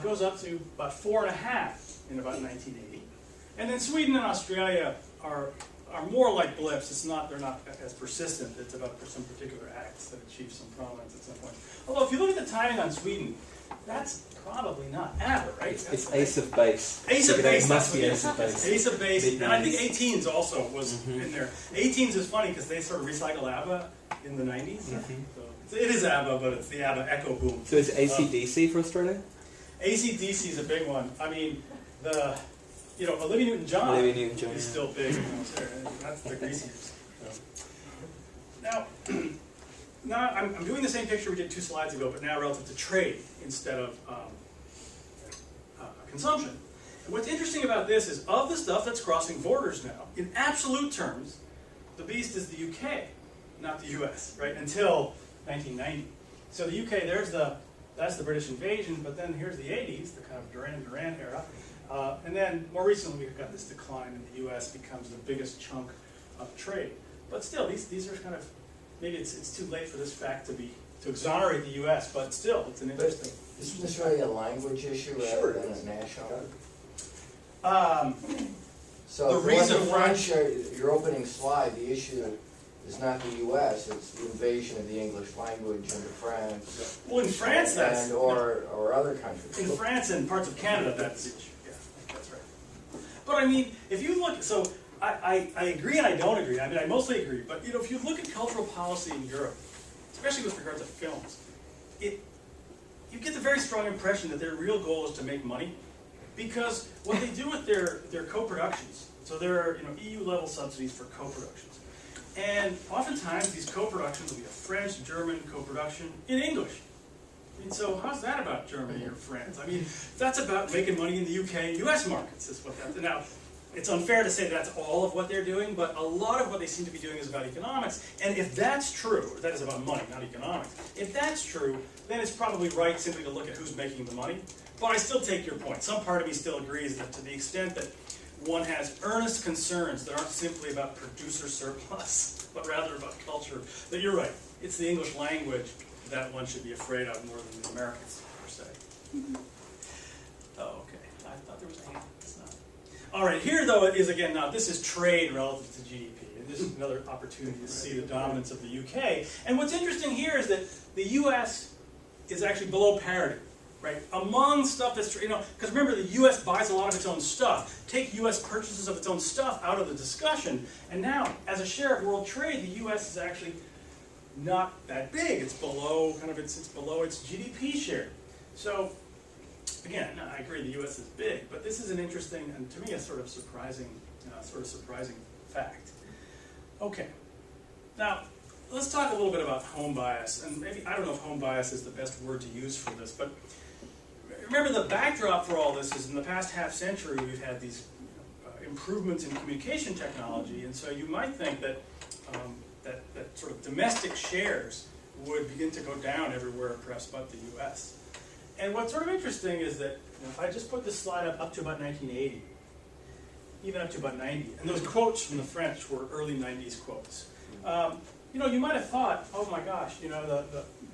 Speaker 2: goes up to about 4.5 in about 1980. And then Sweden and Australia are more like blips. They're not as persistent. It's about some particular acts that achieve some prominence at some point. Although if you look at the timing on Sweden, that's probably not ABBA, right?
Speaker 4: It's Ace of Base.
Speaker 2: Ace of Base.
Speaker 4: It must be Ace of Base.
Speaker 2: Ace of Base. And I think
Speaker 4: Mid-90s.
Speaker 2: 18s also was in there. 18s is funny because they sort of recycle ABBA in the 90s. So it is ABBA, but it's the ABBA Echo Boom.
Speaker 4: So is AC/DC for Australia?
Speaker 2: AC/DC is a big one. I mean, Olivia Newton-John is still big. That's the greasiest. Now I'm doing the same picture we did 2 slides ago, but now relative to trade instead of consumption. And what's interesting about this is, of the stuff that's crossing borders now, in absolute terms, the beast is the UK, not the US, right? Until 1990. So the UK, that's the British invasion, but then here's the 80s, the kind of Duran era. And then more recently we've got this decline in the US becomes the biggest chunk of trade. But still, these are kind of, maybe it's too late for this fact to exonerate the US, but still, it's an interesting.
Speaker 3: Isn't this really a language issue rather than a national? So
Speaker 2: The
Speaker 3: if you look
Speaker 2: reason
Speaker 3: at
Speaker 2: why-
Speaker 3: French, your opening slide, the issue is not the US, it's the invasion of the English language into France.
Speaker 2: Well, in France, that's
Speaker 3: or other countries.
Speaker 2: in France and parts of Canada, that's the issue. Yeah, that's right. But I mean, if you look, so I agree and I don't agree. I mean, I mostly agree. But if you look at cultural policy in Europe, especially with regard to films, you get the very strong impression that their real goal is to make money, because what they do with their co-productions. So there are EU level subsidies for co-productions. And oftentimes these co-productions will be a French, German co-production in English. I mean, so how's that about Germany or France? I mean, that's about making money in the UK and US markets, is what that's. Now, it's unfair to say that's all of what they're doing, but a lot of what they seem to be doing is about economics. And if that's true, that is about money, not economics. If that's true, then it's probably right simply to look at who's making the money. But I still take your point. Some part of me still agrees that to the extent that one has earnest concerns that aren't simply about producer surplus, but rather about culture, that you're right. It's the English language that one should be afraid of more than the Americans, per se. Oh, okay. I thought there was a hand. It's not. All right, here, though, it is, again, now, this is trade relative to GDP. this is another opportunity to see the dominance of the UK. And what's interesting here is that the US is actually below parity, right? Among stuff that's, because remember the US buys a lot of its own stuff. Take US purchases of its own stuff out of the discussion, and now, as a share of world trade, the US is actually not that big. It's below, it's below its GDP share. So, again, I agree the US is big, but this is an interesting, and to me, a sort of surprising fact. Okay, now let's talk a little bit about home bias, and maybe, I don't know if home bias is the best word to use for this, but remember the backdrop for all this is in the past half century we've had these improvements in communication technology, and so you might think that that sort of domestic shares would begin to go down everywhere, perhaps but the US. And what's sort of interesting is that if I just put this slide up to about 1980, even up to about 90, and those quotes from the French were early 90s quotes. You might have thought, oh my gosh,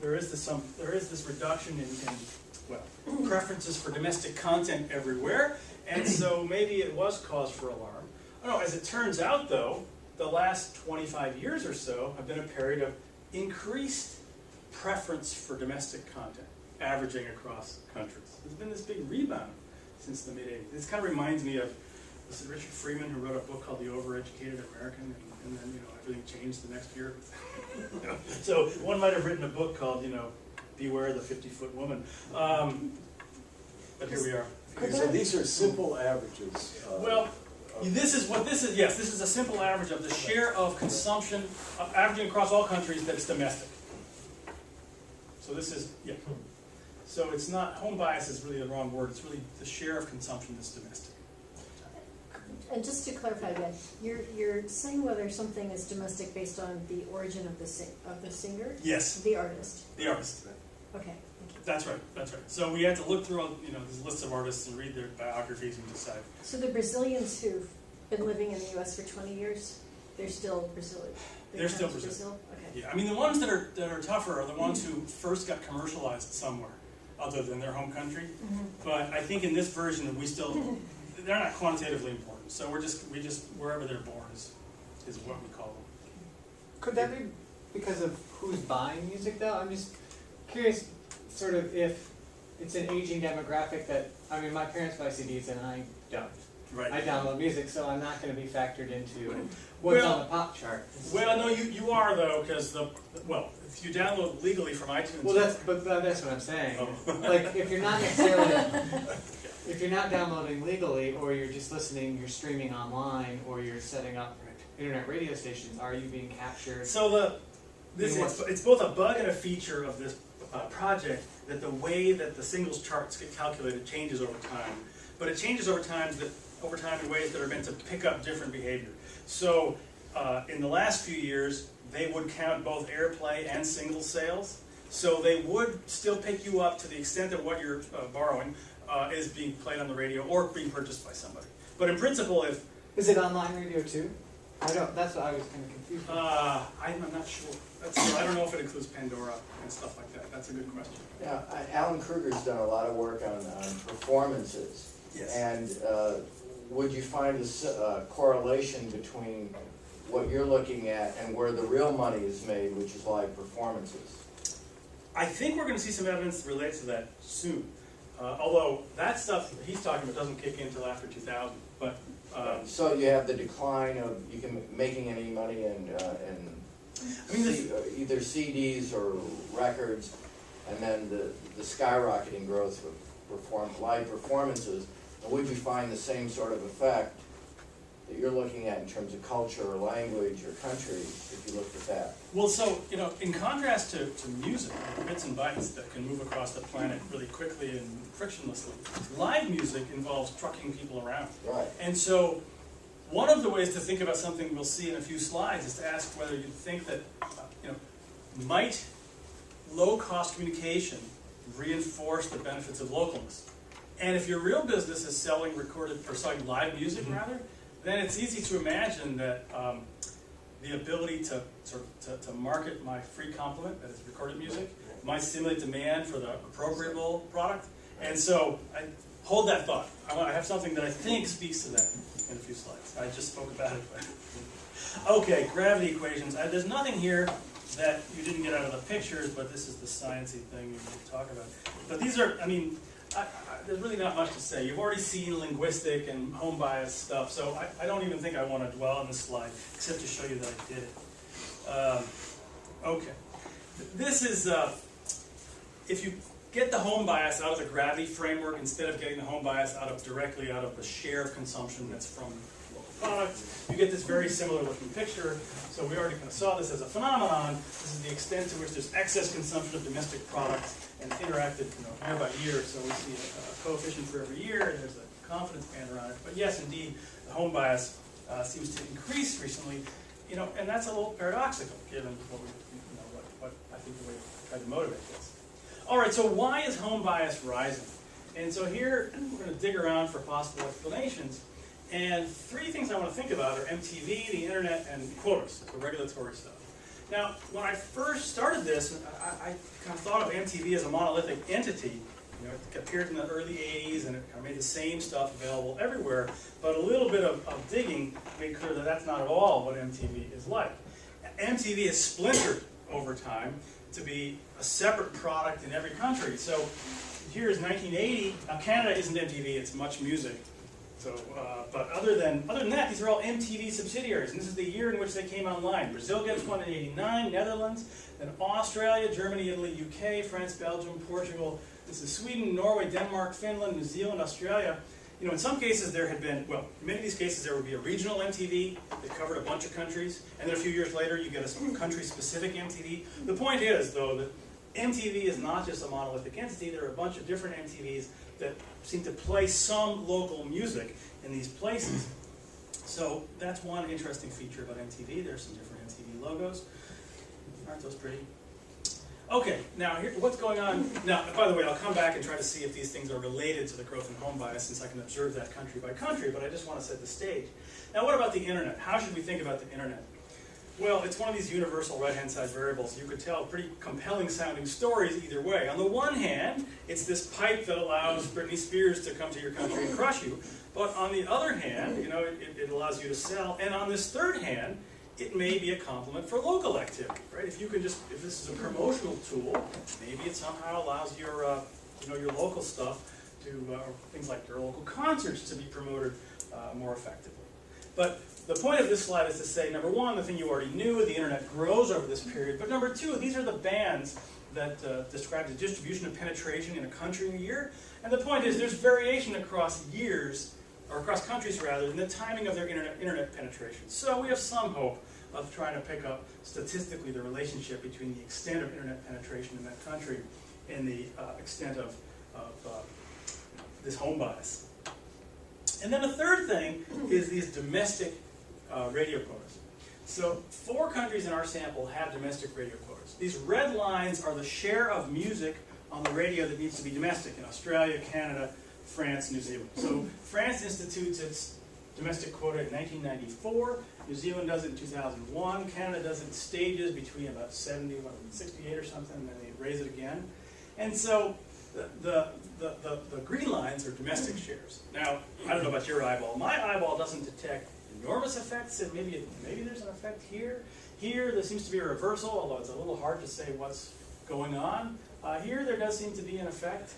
Speaker 2: there is this reduction in preferences for domestic content everywhere, and so maybe it was cause for alarm. Oh no, as it turns out though, the last 25 years or so have been a period of increased preference for domestic content, averaging across countries. There's been this big rebound since the mid-80s. This kind of reminds me of, was it Richard Freeman who wrote a book called The Overeducated American, and then everything changed the next year. So one might have written a book called Beware the 50-Foot Woman. But here we are.
Speaker 1: Okay, so these are simple averages.
Speaker 2: This is. Yes, this is a simple average of the share of consumption, averaging across all countries that's domestic. So this is, So it's not, home bias is really the wrong word. It's really the share of consumption that's domestic.
Speaker 6: And just to clarify again, you're saying whether something is domestic based on the origin of the singer?
Speaker 2: Yes.
Speaker 6: The artist?
Speaker 2: The artist.
Speaker 6: Okay, thank you.
Speaker 2: That's right, that's right. So we had to look through all, these lists of artists and read their biographies and decide.
Speaker 6: So the Brazilians who've been living in the US for 20 years, they're still Brazilian?
Speaker 2: They're still Brazil.
Speaker 6: Okay.
Speaker 2: Yeah, I mean the ones that are tougher are the ones who first got commercialized somewhere other than their home country.
Speaker 6: Mm-hmm.
Speaker 2: But I think in this version we still, they're not quantitatively important. So we just wherever they're born is what we call them.
Speaker 9: Could that be because of who's buying music though? I'm just curious sort of if it's an aging demographic that, I mean my parents buy CDs and I don't.
Speaker 2: Right.
Speaker 9: I download music, so I'm not going to be factored into what's on the pop chart.
Speaker 2: Well, no, you are though, because if you download legally from iTunes.
Speaker 9: Well, that's what I'm saying.
Speaker 2: Oh.
Speaker 9: Like if you're not necessarily, if you're not downloading legally, or you're just listening, you're streaming online, or you're setting up internet radio stations, are you being captured?
Speaker 2: So it's both a bug and a feature of this project that the way that the singles charts get calculated changes over time, but it changes over time in ways that are meant to pick up different behavior. So in the last few years, they would count both airplay and single sales. So they would still pick you up to the extent that what you're borrowing is being played on the radio or being purchased by somebody. But in principle,
Speaker 9: Is it online radio too? That's what I was kind of confused with.
Speaker 2: I'm not sure. I don't know if it includes Pandora and stuff like that. That's a good question.
Speaker 3: Yeah, Alan Kruger's done a lot of work on performances.
Speaker 2: Yes.
Speaker 3: And would you find a correlation between what you're looking at and where the real money is made, which is live performances?
Speaker 2: I think we're going to see some evidence related to that soon. Although that stuff he's talking about doesn't kick in until after 2000. But
Speaker 3: so you have the decline of making any money in either CDs or records, and then the skyrocketing growth of live performances. And would you find the same sort of effect that you're looking at in terms of culture or language or country if you looked at that?
Speaker 2: Well, so, in contrast to music, bits and bytes that can move across the planet really quickly and frictionlessly, live music involves trucking people around.
Speaker 3: Right.
Speaker 2: And so one of the ways to think about something we'll see in a few slides is to ask whether you think that, might low-cost communication reinforce the benefits of localness? And if your real business is selling selling live music rather, then it's easy to imagine that the ability to market my free complement, that is recorded music, might stimulate demand for the appropriable product. And so hold that thought. I have something that I think speaks to that in a few slides. I just spoke about it. But okay, gravity equations. There's nothing here that you didn't get out of the pictures, but this is the sciencey thing you can talk about. But these are, I mean, there's really not much to say. You've already seen linguistic and home bias stuff, so I don't even think I want to dwell on this slide, except to show you that I did it. Okay. This is, if you get the home bias out of the gravity framework instead of getting the home bias directly out of the share of consumption that's from local products, you get this very similar looking picture. So we already kind of saw this as a phenomenon. This is the extent to which there's excess consumption of domestic products and interacted year by year. So we see a coefficient for every year, and there's a confidence band around it. But yes, indeed, the home bias seems to increase recently, and that's a little paradoxical given what I think the way we tried to motivate this. All right, so why is home bias rising? And so here we're going to dig around for possible explanations. And three things I want to think about are MTV, the internet, and quotas, the regulatory stuff. Now, when I first started this, I kind of thought of MTV as a monolithic entity. It appeared in the early 80s, and it kind of made the same stuff available everywhere. But a little bit of digging made clear that that's not at all what MTV is like. MTV has splintered over time to be a separate product in every country. So here is 1980. Now Canada isn't MTV; it's Much Music. So, but other than that, these are all MTV subsidiaries, and this is the year in which they came online. Brazil gets one in '89, Netherlands, then Australia, Germany, Italy, UK, France, Belgium, Portugal. This is Sweden, Norway, Denmark, Finland, New Zealand, Australia. In some cases there had been, well, in many of these cases there would be a regional MTV that covered a bunch of countries, and then a few years later you get a country-specific MTV. The point is, though, that MTV is not just a monolithic entity. There are a bunch of different MTVs that seem to play some local music in these places. So that's one interesting feature about MTV. There's some different MTV logos. Aren't those pretty? Okay, now here, what's going on? Now, by the way, I'll come back and try to see if these things are related to the growth in home bias, since I can observe that country by country, but I just want to set the stage. Now, what about the internet? How should we think about the internet? Well, it's one of these universal right-hand side variables. You could tell pretty compelling sounding stories either way. On the one hand, it's this pipe that allows Britney Spears to come to your country and crush you. But on the other hand, it allows you to sell. And on this third hand, it may be a complement for local activity, right? If this is a promotional tool, maybe it somehow allows your, your local stuff to, things like your local concerts to be promoted more effectively. But the point of this slide is to say, number one, the thing you already knew, the internet grows over this period. But number two, these are the bands that describe the distribution of penetration in a country in a year. And the point is, there's variation across years, or across countries rather, in the timing of their internet penetration. So we have some hope of trying to pick up statistically the relationship between the extent of internet penetration in that country and the extent of this home bias. And then the third thing is these domestic radio quotas. So 4 countries in our sample have domestic radio quotas. These red lines are the share of music on the radio that needs to be domestic in Australia, Canada, France, New Zealand. So France institutes its domestic quota in 1994. New Zealand does it in 2001. Canada does it in stages between about 70 and 68 or something, and then they raise it again. And so the green lines are domestic shares. Now, I don't know about your eyeball. My eyeball doesn't detect enormous effects, and maybe there's an effect here. Here, there seems to be a reversal, although it's a little hard to say what's going on. Here, there does seem to be an effect.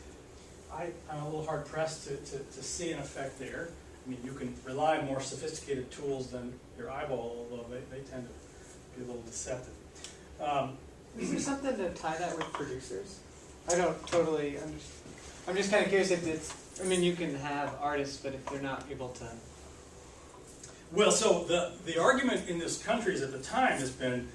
Speaker 2: I'm a little hard-pressed to see an effect there. I mean, you can rely on more sophisticated tools than your eyeball, although they tend to be a little deceptive.
Speaker 9: Is there something to tie that with producers? I don't totally understand. I'm just kind of curious if it's, I mean, you can have artists, but if they're not able to...
Speaker 2: Well, so the argument in these countries at the time has been,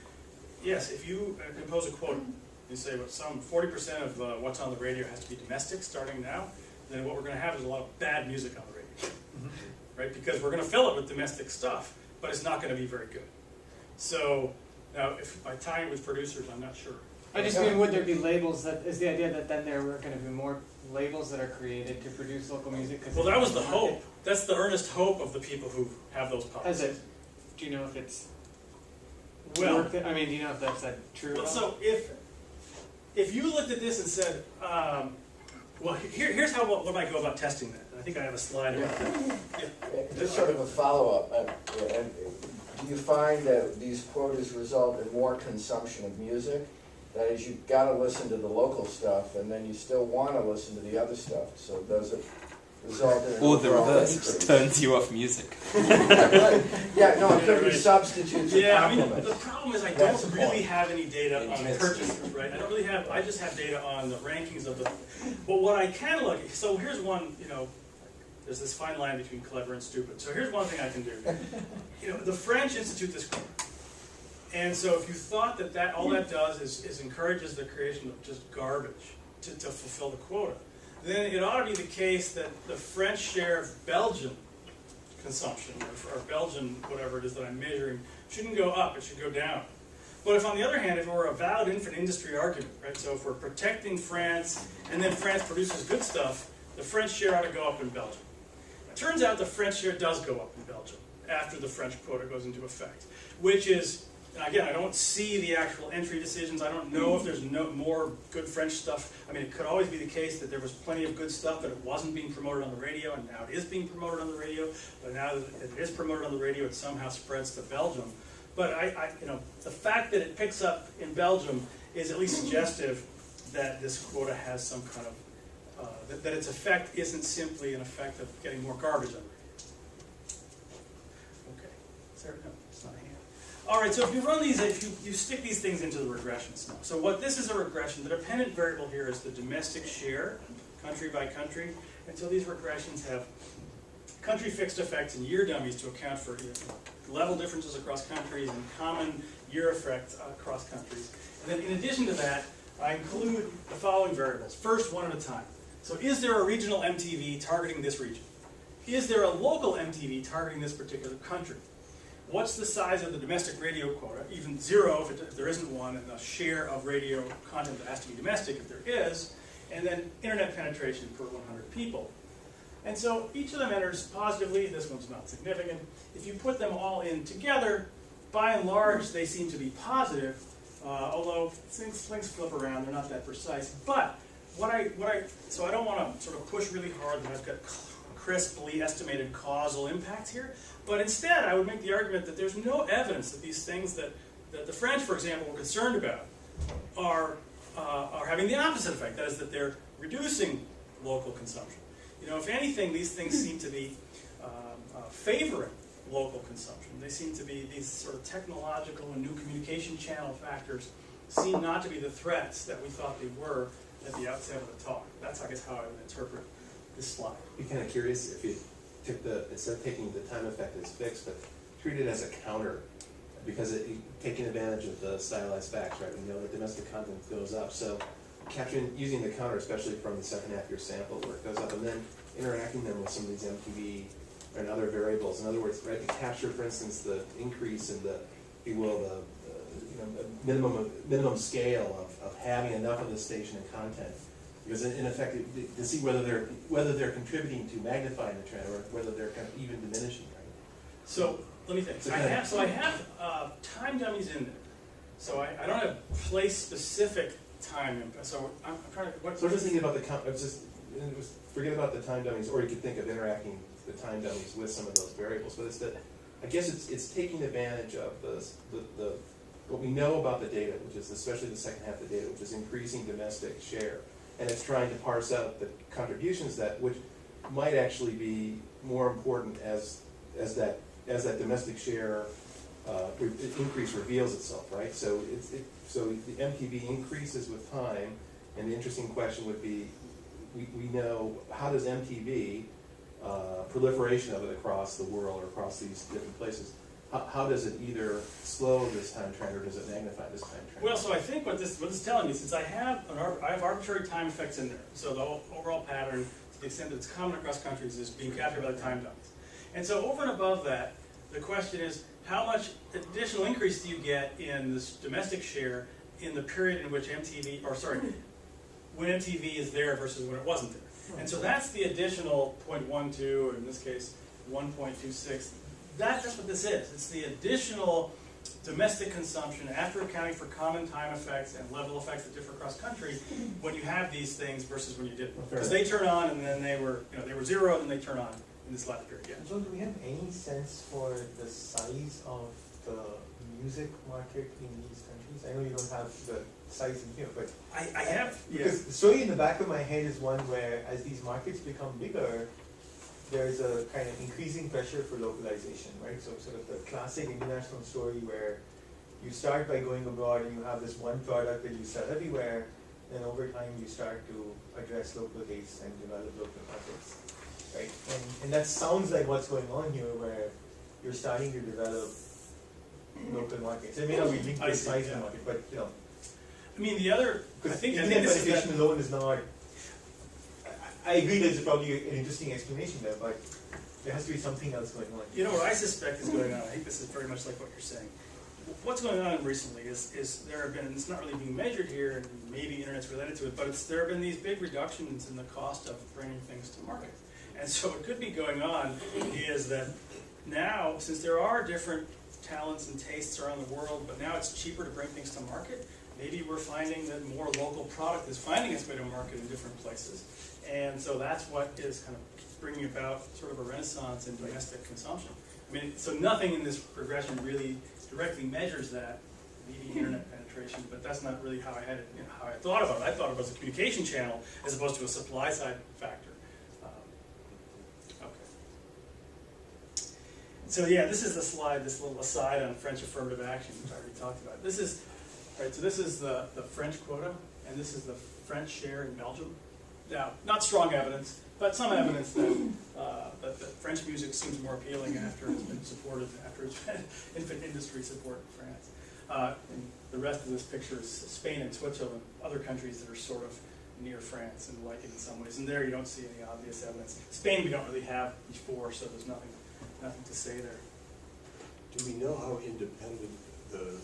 Speaker 2: yes, if you impose a quota, you say well, some 40% of what's on the radio has to be domestic starting now, then what we're going to have is a lot of bad music on the radio, right? Because we're going to fill it with domestic stuff, but it's not going to be very good. So now, if by tying it with producers, I'm not sure.
Speaker 9: I just mean, would there be labels that, is the idea that then there were going to be more labels that are created to produce local music?
Speaker 2: Well, that was the hope. That's the earnest hope of the people who have those policies.
Speaker 9: Has it? Do you know if it's...
Speaker 2: Well,
Speaker 9: I mean, do you know if that's true?
Speaker 2: Well, so if you looked at this and said, Well, here's how what I go about testing that. I think I have a slide about that. Yeah.
Speaker 3: Just sort of a follow-up, and do you find that these quotas result in more consumption of music? That is, you've got to listen to the local stuff, and then you still want to listen to the other stuff, so does it result in an
Speaker 4: Or the
Speaker 3: overall
Speaker 4: reverse,
Speaker 3: increase?
Speaker 4: just turns you off music.
Speaker 3: Yeah, no, it could be
Speaker 2: Right.
Speaker 3: substitutes or
Speaker 2: Yeah, I mean,
Speaker 3: complements.
Speaker 2: the problem is I
Speaker 3: That's
Speaker 2: don't
Speaker 3: the
Speaker 2: really
Speaker 3: point.
Speaker 2: have any data on
Speaker 8: Intense.
Speaker 2: purchases, right? I don't really have, I just have data on the rankings of the, but what I can look at, so here's one, there's this fine line between clever and stupid. So here's one thing I can do. The French institute this quota. And so if you thought that all that does is encourages the creation of just garbage to fulfill the quota, then it ought to be the case that the French share of Belgian consumption, or Belgian whatever it is that I'm measuring, shouldn't go up, it should go down. But if on the other hand, if it were a valid infant industry argument, right, so if we're protecting France, and then France produces good stuff, the French share ought to go up in Belgium. It turns out the French share does go up in Belgium after the French quota goes into effect, which is, again, I don't see the actual entry decisions. I don't know if there's more good French stuff. I mean, it could always be the case that there was plenty of good stuff, but it wasn't being promoted on the radio, and now it is being promoted on the radio. But now that it is promoted on the radio, it somehow spreads to Belgium. But the fact that it picks up in Belgium is at least suggestive that this quota has some kind of that its effect isn't simply an effect of getting more garbage on the radio. Okay, is there, no, it's not a hand. All right, so if you run these, if you stick these things into the regressions now. So what this is a regression. The dependent variable here is the domestic share, country by country. And so these regressions have country fixed effects and year dummies to account for level differences across countries and common year effects across countries. And then in addition to that, I include the following variables. First, one at a time. So is there a regional MTV targeting this region? Is there a local MTV targeting this particular country? What's the size of the domestic radio quota? Even 0 if there isn't one, and the share of radio content that has to be domestic if there is. And then internet penetration per 100 people. And so each of them enters positively. This one's not significant. If you put them all in together, by and large, they seem to be positive, although things flip around. They're not that precise. But so I don't want to sort of push really hard that I've got crisply estimated causal impacts here. But instead, I would make the argument that there's no evidence that these things that the French, for example, were concerned about are having the opposite effect. That is, that they're reducing local consumption. If anything, these things seem to be favoring local consumption. They seem to be these sort of technological and new communication channel factors seem not to be the threats that we thought they were at the outset of the talk. That's, I guess, how I would interpret this slide.
Speaker 8: I'd be kind of curious if you took instead of taking the time effect as fixed, but treat it as a counter, because taking advantage of the stylized facts, right? We know that domestic content goes up, so using the counter, especially from the second half of your sample where it goes up, and then interacting them with some of these MTV and other variables. In other words, right, to capture, for instance, the increase in the, if you will, the minimum scale of having enough of the station and content. Because in effect, to see whether they're contributing to magnifying the trend or whether they're kind of even diminishing, right?
Speaker 2: So let me think. I have time dummies in there. So I don't have place-specific time impact. So I'm trying to.
Speaker 8: So I'm just thinking about forget about the time dummies, or you could think of interacting the time dummies with some of those variables. But I guess it's taking advantage of the what we know about the data, which is especially the second half of the data, which is increasing domestic share. And it's trying to parse out the contributions which might actually be more important as that domestic share increase reveals itself, right? So so the MTV increases with time, and the interesting question would be, we know, how does MTV proliferation of it across the world or across these different places? How does it either slow this time trend or does it magnify this time trend?
Speaker 2: Well, so I think what this is telling me, since I have arbitrary time effects in there, so the overall pattern, to the extent that it's common across countries, is being captured by the time dummies. And so over and above that, the question is, how much additional increase do you get in this domestic share in the period in which when MTV is there versus when it wasn't there? And so that's the additional 0.12, or in this case, 1.26. That's what this is. It's the additional domestic consumption, after accounting for common time effects and level effects that differ across country, when you have these things versus when you didn't. Because they turn on and then they were zero and then they turn on in this last period. Yeah.
Speaker 5: So do we have any sense for the size of the music market in these countries? I know you don't have the size in here, but
Speaker 2: I have,
Speaker 5: because the story in the back of my head is one where as these markets become bigger, there's a kind of increasing pressure for localization, right? So sort of the classic international story where you start by going abroad and you have this one product that you sell everywhere, then over time you start to address local tastes and develop local markets, right? And that sounds like what's going on here, where you're starting to develop local markets. It may not be linked to the size of the market, but you know.
Speaker 2: I mean, the other, I think this is
Speaker 5: penetration alone is not. I agree there's probably an interesting explanation there, but there has to be something else going on.
Speaker 2: You know what I suspect is going on, I think this is very much like what you're saying. What's going on recently is there have been, and it's not really being measured here, and maybe internet's related to it, but there have been these big reductions in the cost of bringing things to market. And so what could be going on is that now, since there are different talents and tastes around the world, but now it's cheaper to bring things to market, maybe we're finding that more local product is finding its way to market in different places. And so that's what is kind of bringing about sort of a renaissance in domestic consumption. I mean, so nothing in this progression really directly measures that, maybe internet penetration, but that's not really how I had it, how I thought about it. I thought of it as a communication channel as opposed to a supply side factor. Okay. So yeah, this is the slide, this little aside on French affirmative action, which I already talked about. This is, right, so this is the French quota, and this is the French share in Belgium. Now, not strong evidence, but some evidence that French music seems more appealing after it's been supported, after it's been infant industry support in France. And the rest of this picture is Spain and Switzerland, other countries that are sort of near France and like it in some ways. And there you don't see any obvious evidence. Spain we don't really have before, so there's nothing to say there.
Speaker 1: Do we know how independent the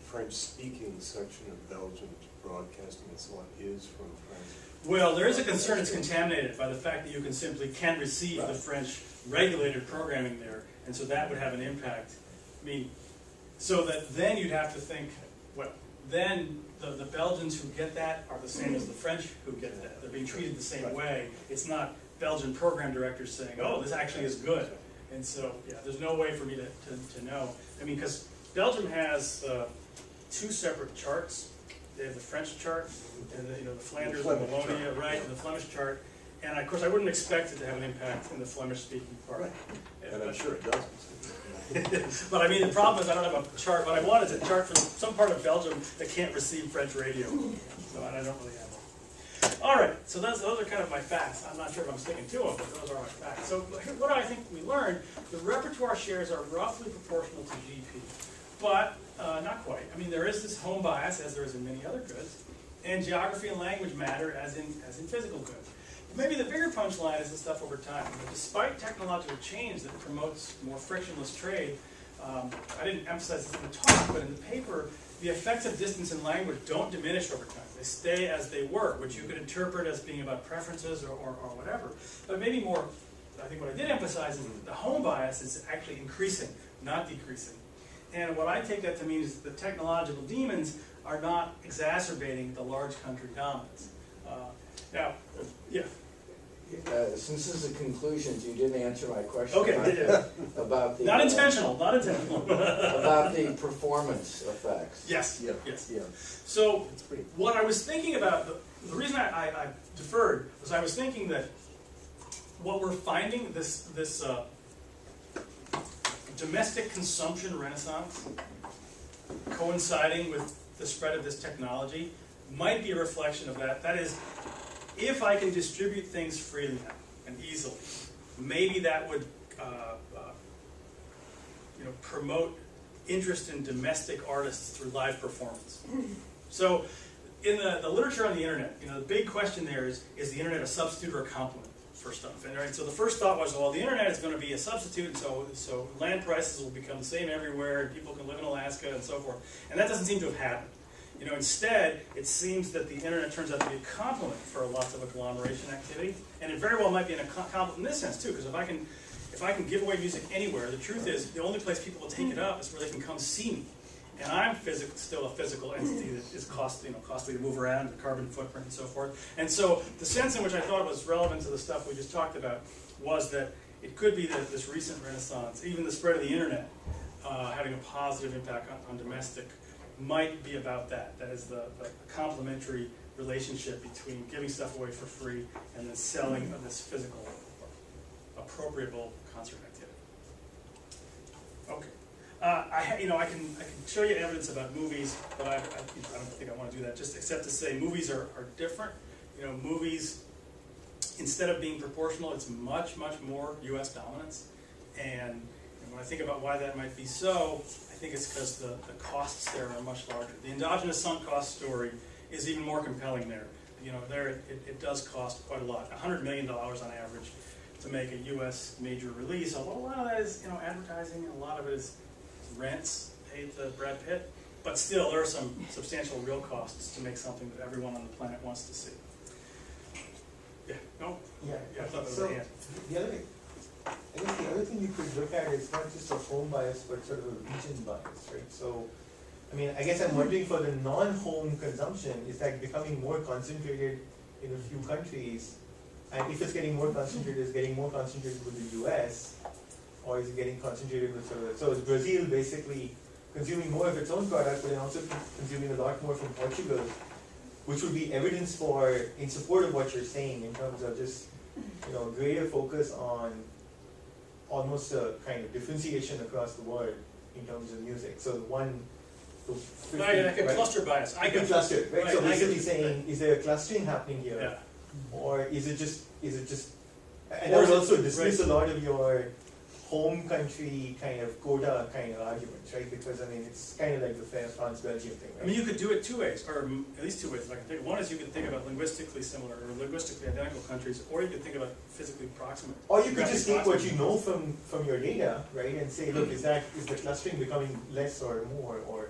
Speaker 1: French-speaking section of Belgium's broadcasting and so on is from France?
Speaker 2: Well, there is a concern it's contaminated by the fact that you can receive the French regulated programming there, and so that would have an impact. I mean, so that then you'd have to think, well, then the Belgians who get that are the same as the French who get that. They're being treated the same way. It's not Belgian program directors saying, oh, this actually is good. And so, yeah, there's no way for me to know. I mean, because Belgium has two separate charts. They have the French chart, and the Flanders and Wallonia, right, and the Flemish chart. And of course, I wouldn't expect it to have an impact in the Flemish-speaking part.
Speaker 1: Right. And I'm sure it doesn't.
Speaker 2: But I mean, the problem is I don't have a chart. What I want is a chart from some part of Belgium that can't receive French radio. So I don't really have one. All right, so those are kind of my facts. I'm not sure if I'm sticking to them, but those are my facts. So what do I think we learned? The repertoire shares are roughly proportional to GDP, but not quite. I mean, there is this home bias, as there is in many other goods, and geography and language matter as in physical goods. Maybe the bigger punchline is the stuff over time. Despite technological change that promotes more frictionless trade, I didn't emphasize this in the talk, but in the paper, the effects of distance and language don't diminish over time. They stay as they were, which you could interpret as being about preferences or whatever. But maybe more, I think what I did emphasize is that the home bias is actually increasing, not decreasing. And what I take that to mean is that the technological demons are not exacerbating the large country dominance. Now, yeah.
Speaker 3: Since this is a conclusion, you didn't answer my question.
Speaker 2: Okay,
Speaker 3: about the
Speaker 2: not intentional.
Speaker 3: about the performance effects.
Speaker 2: Yes,
Speaker 1: Yeah.
Speaker 2: yes.
Speaker 1: Yeah.
Speaker 2: So what I was thinking about, the reason I deferred was I was thinking that what we're finding, this domestic consumption renaissance coinciding with the spread of this technology might be a reflection of that. That is, if I can distribute things freely and easily, maybe that would promote interest in domestic artists through live performance. So in the literature on the internet, the big question there is the internet a substitute or a complement for stuff? And right, so the first thought was, well, the internet is going to be a substitute, and so land prices will become the same everywhere, and people can live in Alaska and so forth. And that doesn't seem to have happened. Instead, it seems that the internet turns out to be a complement for lots of agglomeration activity, and it very well might be a complement in this sense too, because if if I can give away music anywhere, the truth is the only place people will take it up is where they can come see me. And I'm still a physical entity that is costly to move around, the carbon footprint and so forth. And so the sense in which I thought it was relevant to the stuff we just talked about was that it could be that this recent renaissance, even the spread of the internet, having a positive impact on domestic, might be about that. That is the complementary relationship between giving stuff away for free and then selling of this physical, appropriable concert activity. Okay. I can show you evidence about movies, but I don't think I want to do that. Just except to say, movies are different. Movies, instead of being proportional, it's much more U.S. dominance. And when I think about why that might be so, I think it's because the costs there are much larger. The endogenous sunk cost story is even more compelling there. There it does cost quite a lot, $100 million on average to make a U.S. major release. Although a lot of that is advertising, and a lot of it is rents paid to Brad Pitt. But still, there are some substantial real costs to make something that everyone on the planet wants to see. Yeah. No.
Speaker 5: Yeah.
Speaker 2: I thought that was
Speaker 5: So
Speaker 2: a hand.
Speaker 5: the other, I guess the other thing you could look at is not just a home bias, but sort of a region bias, right? So, I guess I'm wondering for the non-home consumption, is that becoming more concentrated in a few countries? And if it's getting more concentrated, is it getting more concentrated with the US? Or is it getting concentrated with so is Brazil basically consuming more of its own product, but then also consuming a lot more from Portugal, which would be evidence in support of what you're saying in terms of just, greater focus on almost a kind of differentiation across the world in terms of music. So
Speaker 2: Like a cluster bias. I get
Speaker 5: cluster, right?
Speaker 2: Right,
Speaker 5: So
Speaker 2: I get
Speaker 5: basically
Speaker 2: it.
Speaker 5: saying, is there a clustering happening here?
Speaker 2: Yeah.
Speaker 5: Or is it just, and
Speaker 2: Or
Speaker 5: I
Speaker 2: is
Speaker 5: would
Speaker 2: it-
Speaker 5: also dismiss
Speaker 2: right.
Speaker 5: a lot of your home country kind of quota kind of arguments, right? Because it's kind of like the France Belgium thing, right?
Speaker 2: You could do it two ways, or at least two ways. One is you could think about linguistically similar or linguistically identical countries, or you could think about physically proximate.
Speaker 5: Or you could just take what
Speaker 2: Geographically
Speaker 5: you know from your data, right, and say, look, is the clustering becoming less or more, or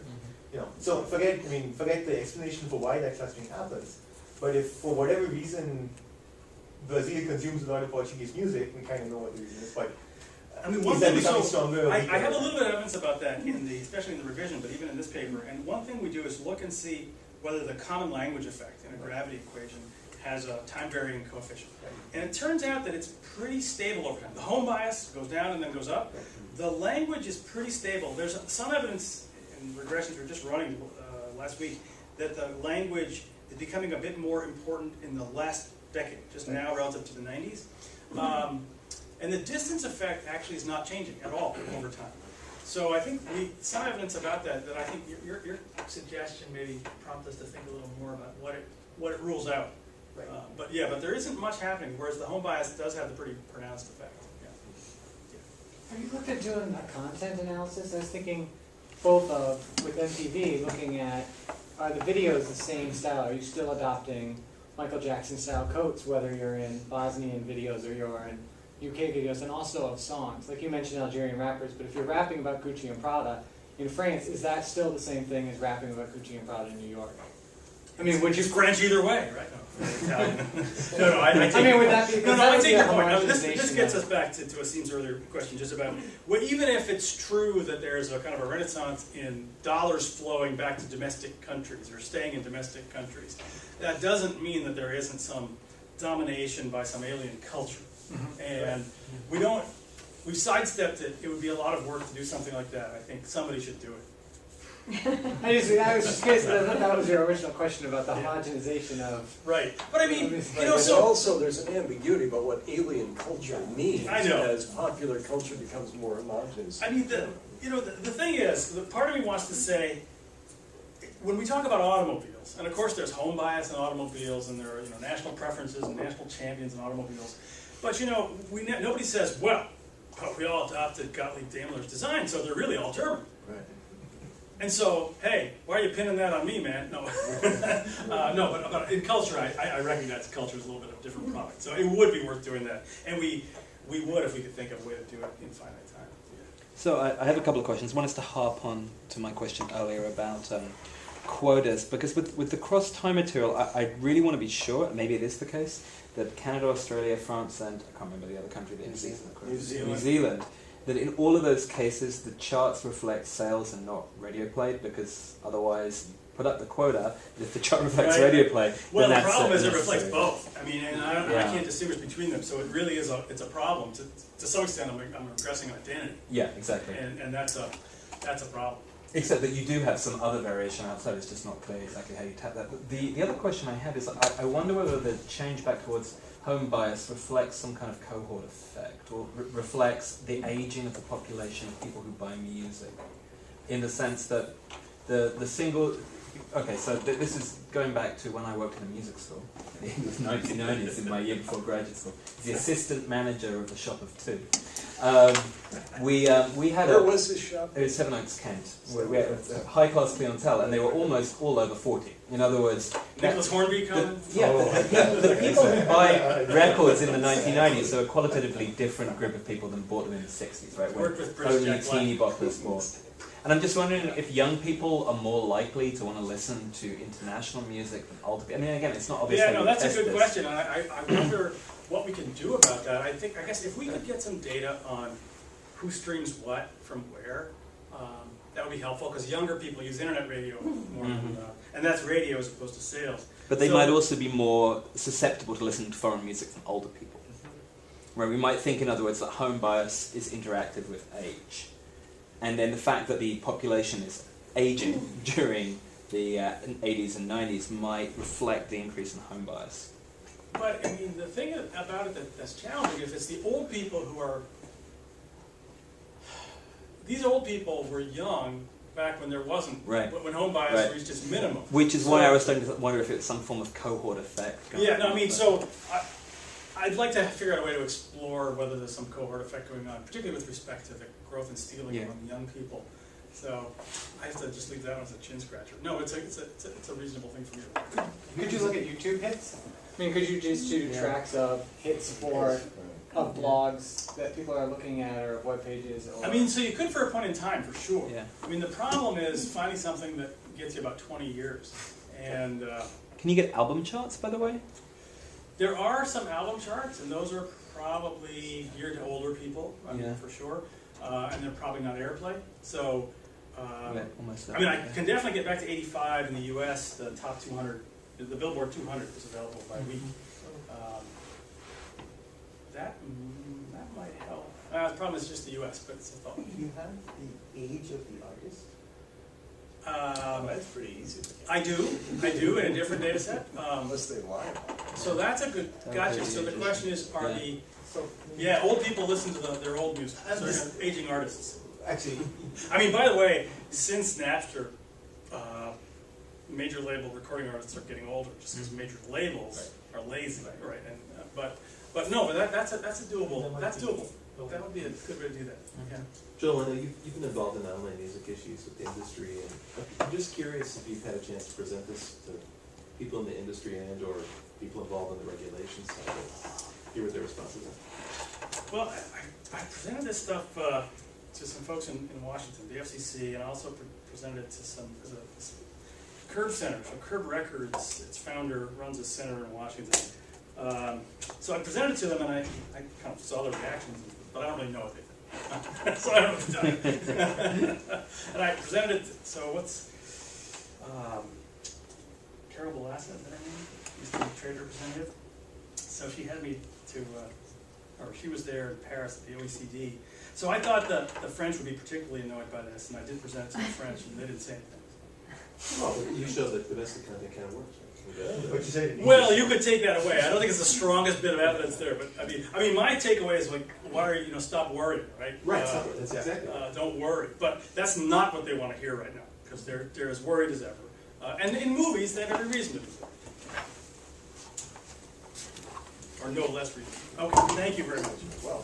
Speaker 5: so forget the explanation for why that clustering happens. But if for whatever reason Brazil consumes a lot of Portuguese music, we kind of know what the reason is. But
Speaker 2: one
Speaker 5: is that
Speaker 2: thing,
Speaker 5: becoming stronger? Or
Speaker 2: I
Speaker 5: weaker?
Speaker 2: have a little bit of evidence about that especially in the revision, but even in this paper. And one thing we do is look and see whether the common language effect in a gravity equation has a time varying coefficient. And it turns out that it's pretty stable over time. The home bias goes down and then goes up. The language is pretty stable. There's some evidence in regressions we were just running last week that the language is becoming a bit more important in the last decade, just now relative to the 90s. And the distance effect actually is not changing at all over time. So I think some evidence about that I think your suggestion maybe prompt us to think a little more about what it rules out.
Speaker 5: Right.
Speaker 2: But there isn't much happening, whereas the home bias does have the pretty pronounced effect.
Speaker 9: Have you looked at doing a content analysis? I was thinking both with MTV, looking at, are the videos the same style? Are you still adopting Michael Jackson style coats, whether you're in Bosnian videos or you're in UK videos, and also of songs? Like you mentioned Algerian rappers, but if you're rapping about Gucci and Prada in France, is that still the same thing as rapping about Gucci and Prada in New York? Would you...
Speaker 2: It's French either way, right? Italian. No, I take
Speaker 9: would that be...
Speaker 2: I take your
Speaker 9: a
Speaker 2: point.
Speaker 9: homogenization
Speaker 2: This gets us back to Asim's earlier question, just about, even if it's true that there's a kind of a renaissance in dollars flowing back to domestic countries or staying in domestic countries, that doesn't mean that there isn't some domination by some alien culture. And we've sidestepped it. It would be a lot of work to do something like that. I think somebody should do it.
Speaker 9: I was just curious, that was your original question about the homogenization of...
Speaker 2: Right. But
Speaker 1: But also there's an ambiguity about what alien culture means
Speaker 2: I know.
Speaker 1: as popular culture becomes more homogenous.
Speaker 2: The thing is, the part of me wants to say, when we talk about automobiles, and of course there's home bias in automobiles, and there are national preferences and national champions in automobiles, but nobody says, well, we all adopted Gottlieb Daimler's design, so they're really all German.
Speaker 1: Right.
Speaker 2: And so, hey, why are you pinning that on me, man? No, but in culture, I recognize culture is a little bit of a different product. So it would be worth doing that, and we would if we could think of a way to do it in finite time.
Speaker 4: So I have a couple of questions. One is to harp on to my question earlier about quotas, because with the cross-time material, I really want to be sure, maybe it is the case, that Canada, Australia, France, and I can't remember the other country, New Zealand, that in all of those cases the charts reflect sales and not radio played, because otherwise you put up the quota, but if the chart reflects radio play,
Speaker 2: well,
Speaker 4: then
Speaker 2: the
Speaker 4: that's
Speaker 2: problem is it
Speaker 4: necessary.
Speaker 2: reflects both. I mean, and I can't distinguish between them, so it really is it's a problem. To some extent, I'm regressing identity,
Speaker 4: Yeah, exactly.
Speaker 2: and that's a problem.
Speaker 4: Except that you do have some other variation outside, it's just not clear exactly how you tap that. But the other question I had is, I wonder whether the change back towards home bias reflects some kind of cohort effect, or reflects the aging of the population of people who buy music, in the sense that the single... Okay, so this is going back to when I worked in a music store in the 1990s, in my year before graduate school. The assistant manager of the shop of two. We had
Speaker 1: Where was this shop?
Speaker 4: It was Seven Oaks, Kent. We had a high-class clientele, and they were almost all over 40. In other words...
Speaker 2: Nicholas Hornby coming?
Speaker 4: The people who buy records in the 1990s are a qualitatively different group of people than bought them in the 60s, right? When
Speaker 2: Worked with British
Speaker 4: only
Speaker 2: Jack Black.
Speaker 4: teeny boppers bought. And I'm just wondering if young people are more likely to want to listen to international music than older people. I mean, again, it's not obvious.
Speaker 2: Yeah, no, that's a
Speaker 4: test
Speaker 2: good
Speaker 4: this.
Speaker 2: question, and I wonder what we can do about that. I guess if we could get some data on who streams what from where, that would be helpful, because younger people use internet radio more than, and that's radio as opposed to sales.
Speaker 4: But they
Speaker 2: So-
Speaker 4: might also be more susceptible to listening to foreign music than older people. Where we might think, in other words, that home bias is interacted with age. And then the fact that the population is aging during the 80s and 90s might reflect the increase in home bias.
Speaker 2: But, I mean, the thing about it that's challenging, if it's the old people who are... These old people were young back when there wasn't,
Speaker 4: Right.
Speaker 2: when home bias
Speaker 4: Right.
Speaker 2: reached its minimum.
Speaker 4: Which is why I was starting to wonder if it's some form of cohort effect. going
Speaker 2: Yeah,
Speaker 4: on.
Speaker 2: no, I mean, so I'd like to figure out a way to explore whether there's some cohort effect going on, particularly with respect to the growth and stealing
Speaker 4: Yeah.
Speaker 2: among young people. So I have to just leave that one as a chin scratcher. No, it's a reasonable thing for me to work.
Speaker 9: Could you look at YouTube hits? I mean, could you just do tracks of hits for of blogs that people are looking at, or web pages? Or
Speaker 2: I mean, so you could for a point in time, for sure.
Speaker 4: Yeah.
Speaker 2: I mean, the problem is finding something that gets you about 20 years. And
Speaker 4: Can you get album charts, by the way?
Speaker 2: there are some album charts, and those are probably geared to older people, I mean,
Speaker 4: Yeah.
Speaker 2: for sure. And they're probably not airplay. So,
Speaker 4: Yeah, almost.
Speaker 2: I mean, I can definitely get back to 85 in the US, the top 200, the Billboard 200 is available by week. That might help. The problem is just the US, but it's a thought.
Speaker 5: Do you have the age of the artist?
Speaker 1: That's pretty easy.
Speaker 2: I do, in a different data set.
Speaker 1: Unless they lie.
Speaker 2: So that's a good, gotcha. So the question is, are
Speaker 4: Yeah.
Speaker 2: the,
Speaker 5: So
Speaker 2: yeah, old people listen to their old music, so they're aging artists.
Speaker 5: actually,
Speaker 2: I mean, by the way, since Napster, major label recording artists are getting older, just because major labels are lazy, right? And but no, but that's doable. That's doable. That would be a good way to do that. Yeah.
Speaker 8: Joel, I know you've been involved in online music issues with the industry, and I'm just curious if you've had a chance to present this to people in the industry and or people involved in the regulations side and hear what their responses are.
Speaker 2: Well, I presented this stuff to some folks in Washington, the FCC, and I also presented it to this Curb Center. So Curb Records, its founder runs a center in Washington. So I presented it to them, and I kind of saw their reactions, but I don't really know what they think. So I don't know what to tell you. And I presented it, so what's Carol Balassa, is that her name? Used to be a trade representative. So she had me to, or she was there in Paris at the OECD. So I thought the French would be particularly annoyed by this, and I did present it to the French, and they didn't say anything.
Speaker 8: Well, you show that domestic content kind of works, right?
Speaker 5: what you say?
Speaker 2: Well, you could take that away. I don't think it's the strongest bit of evidence there, but I mean, my takeaway is like, why are you, stop worrying, right?
Speaker 8: Right, that's exactly.
Speaker 2: Don't worry. But that's not what they want to hear right now, because they're as worried as ever. And in movies, they have every reason to be worried. Or no less reason. Okay, thank you very much.
Speaker 1: Well,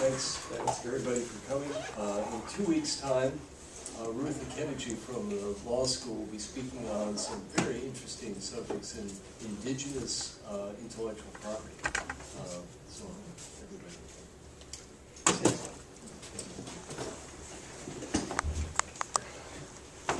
Speaker 1: Thanks everybody for coming. In 2 weeks' time, Ruth Akenechi from the law school will be speaking on some very interesting subjects in indigenous intellectual property.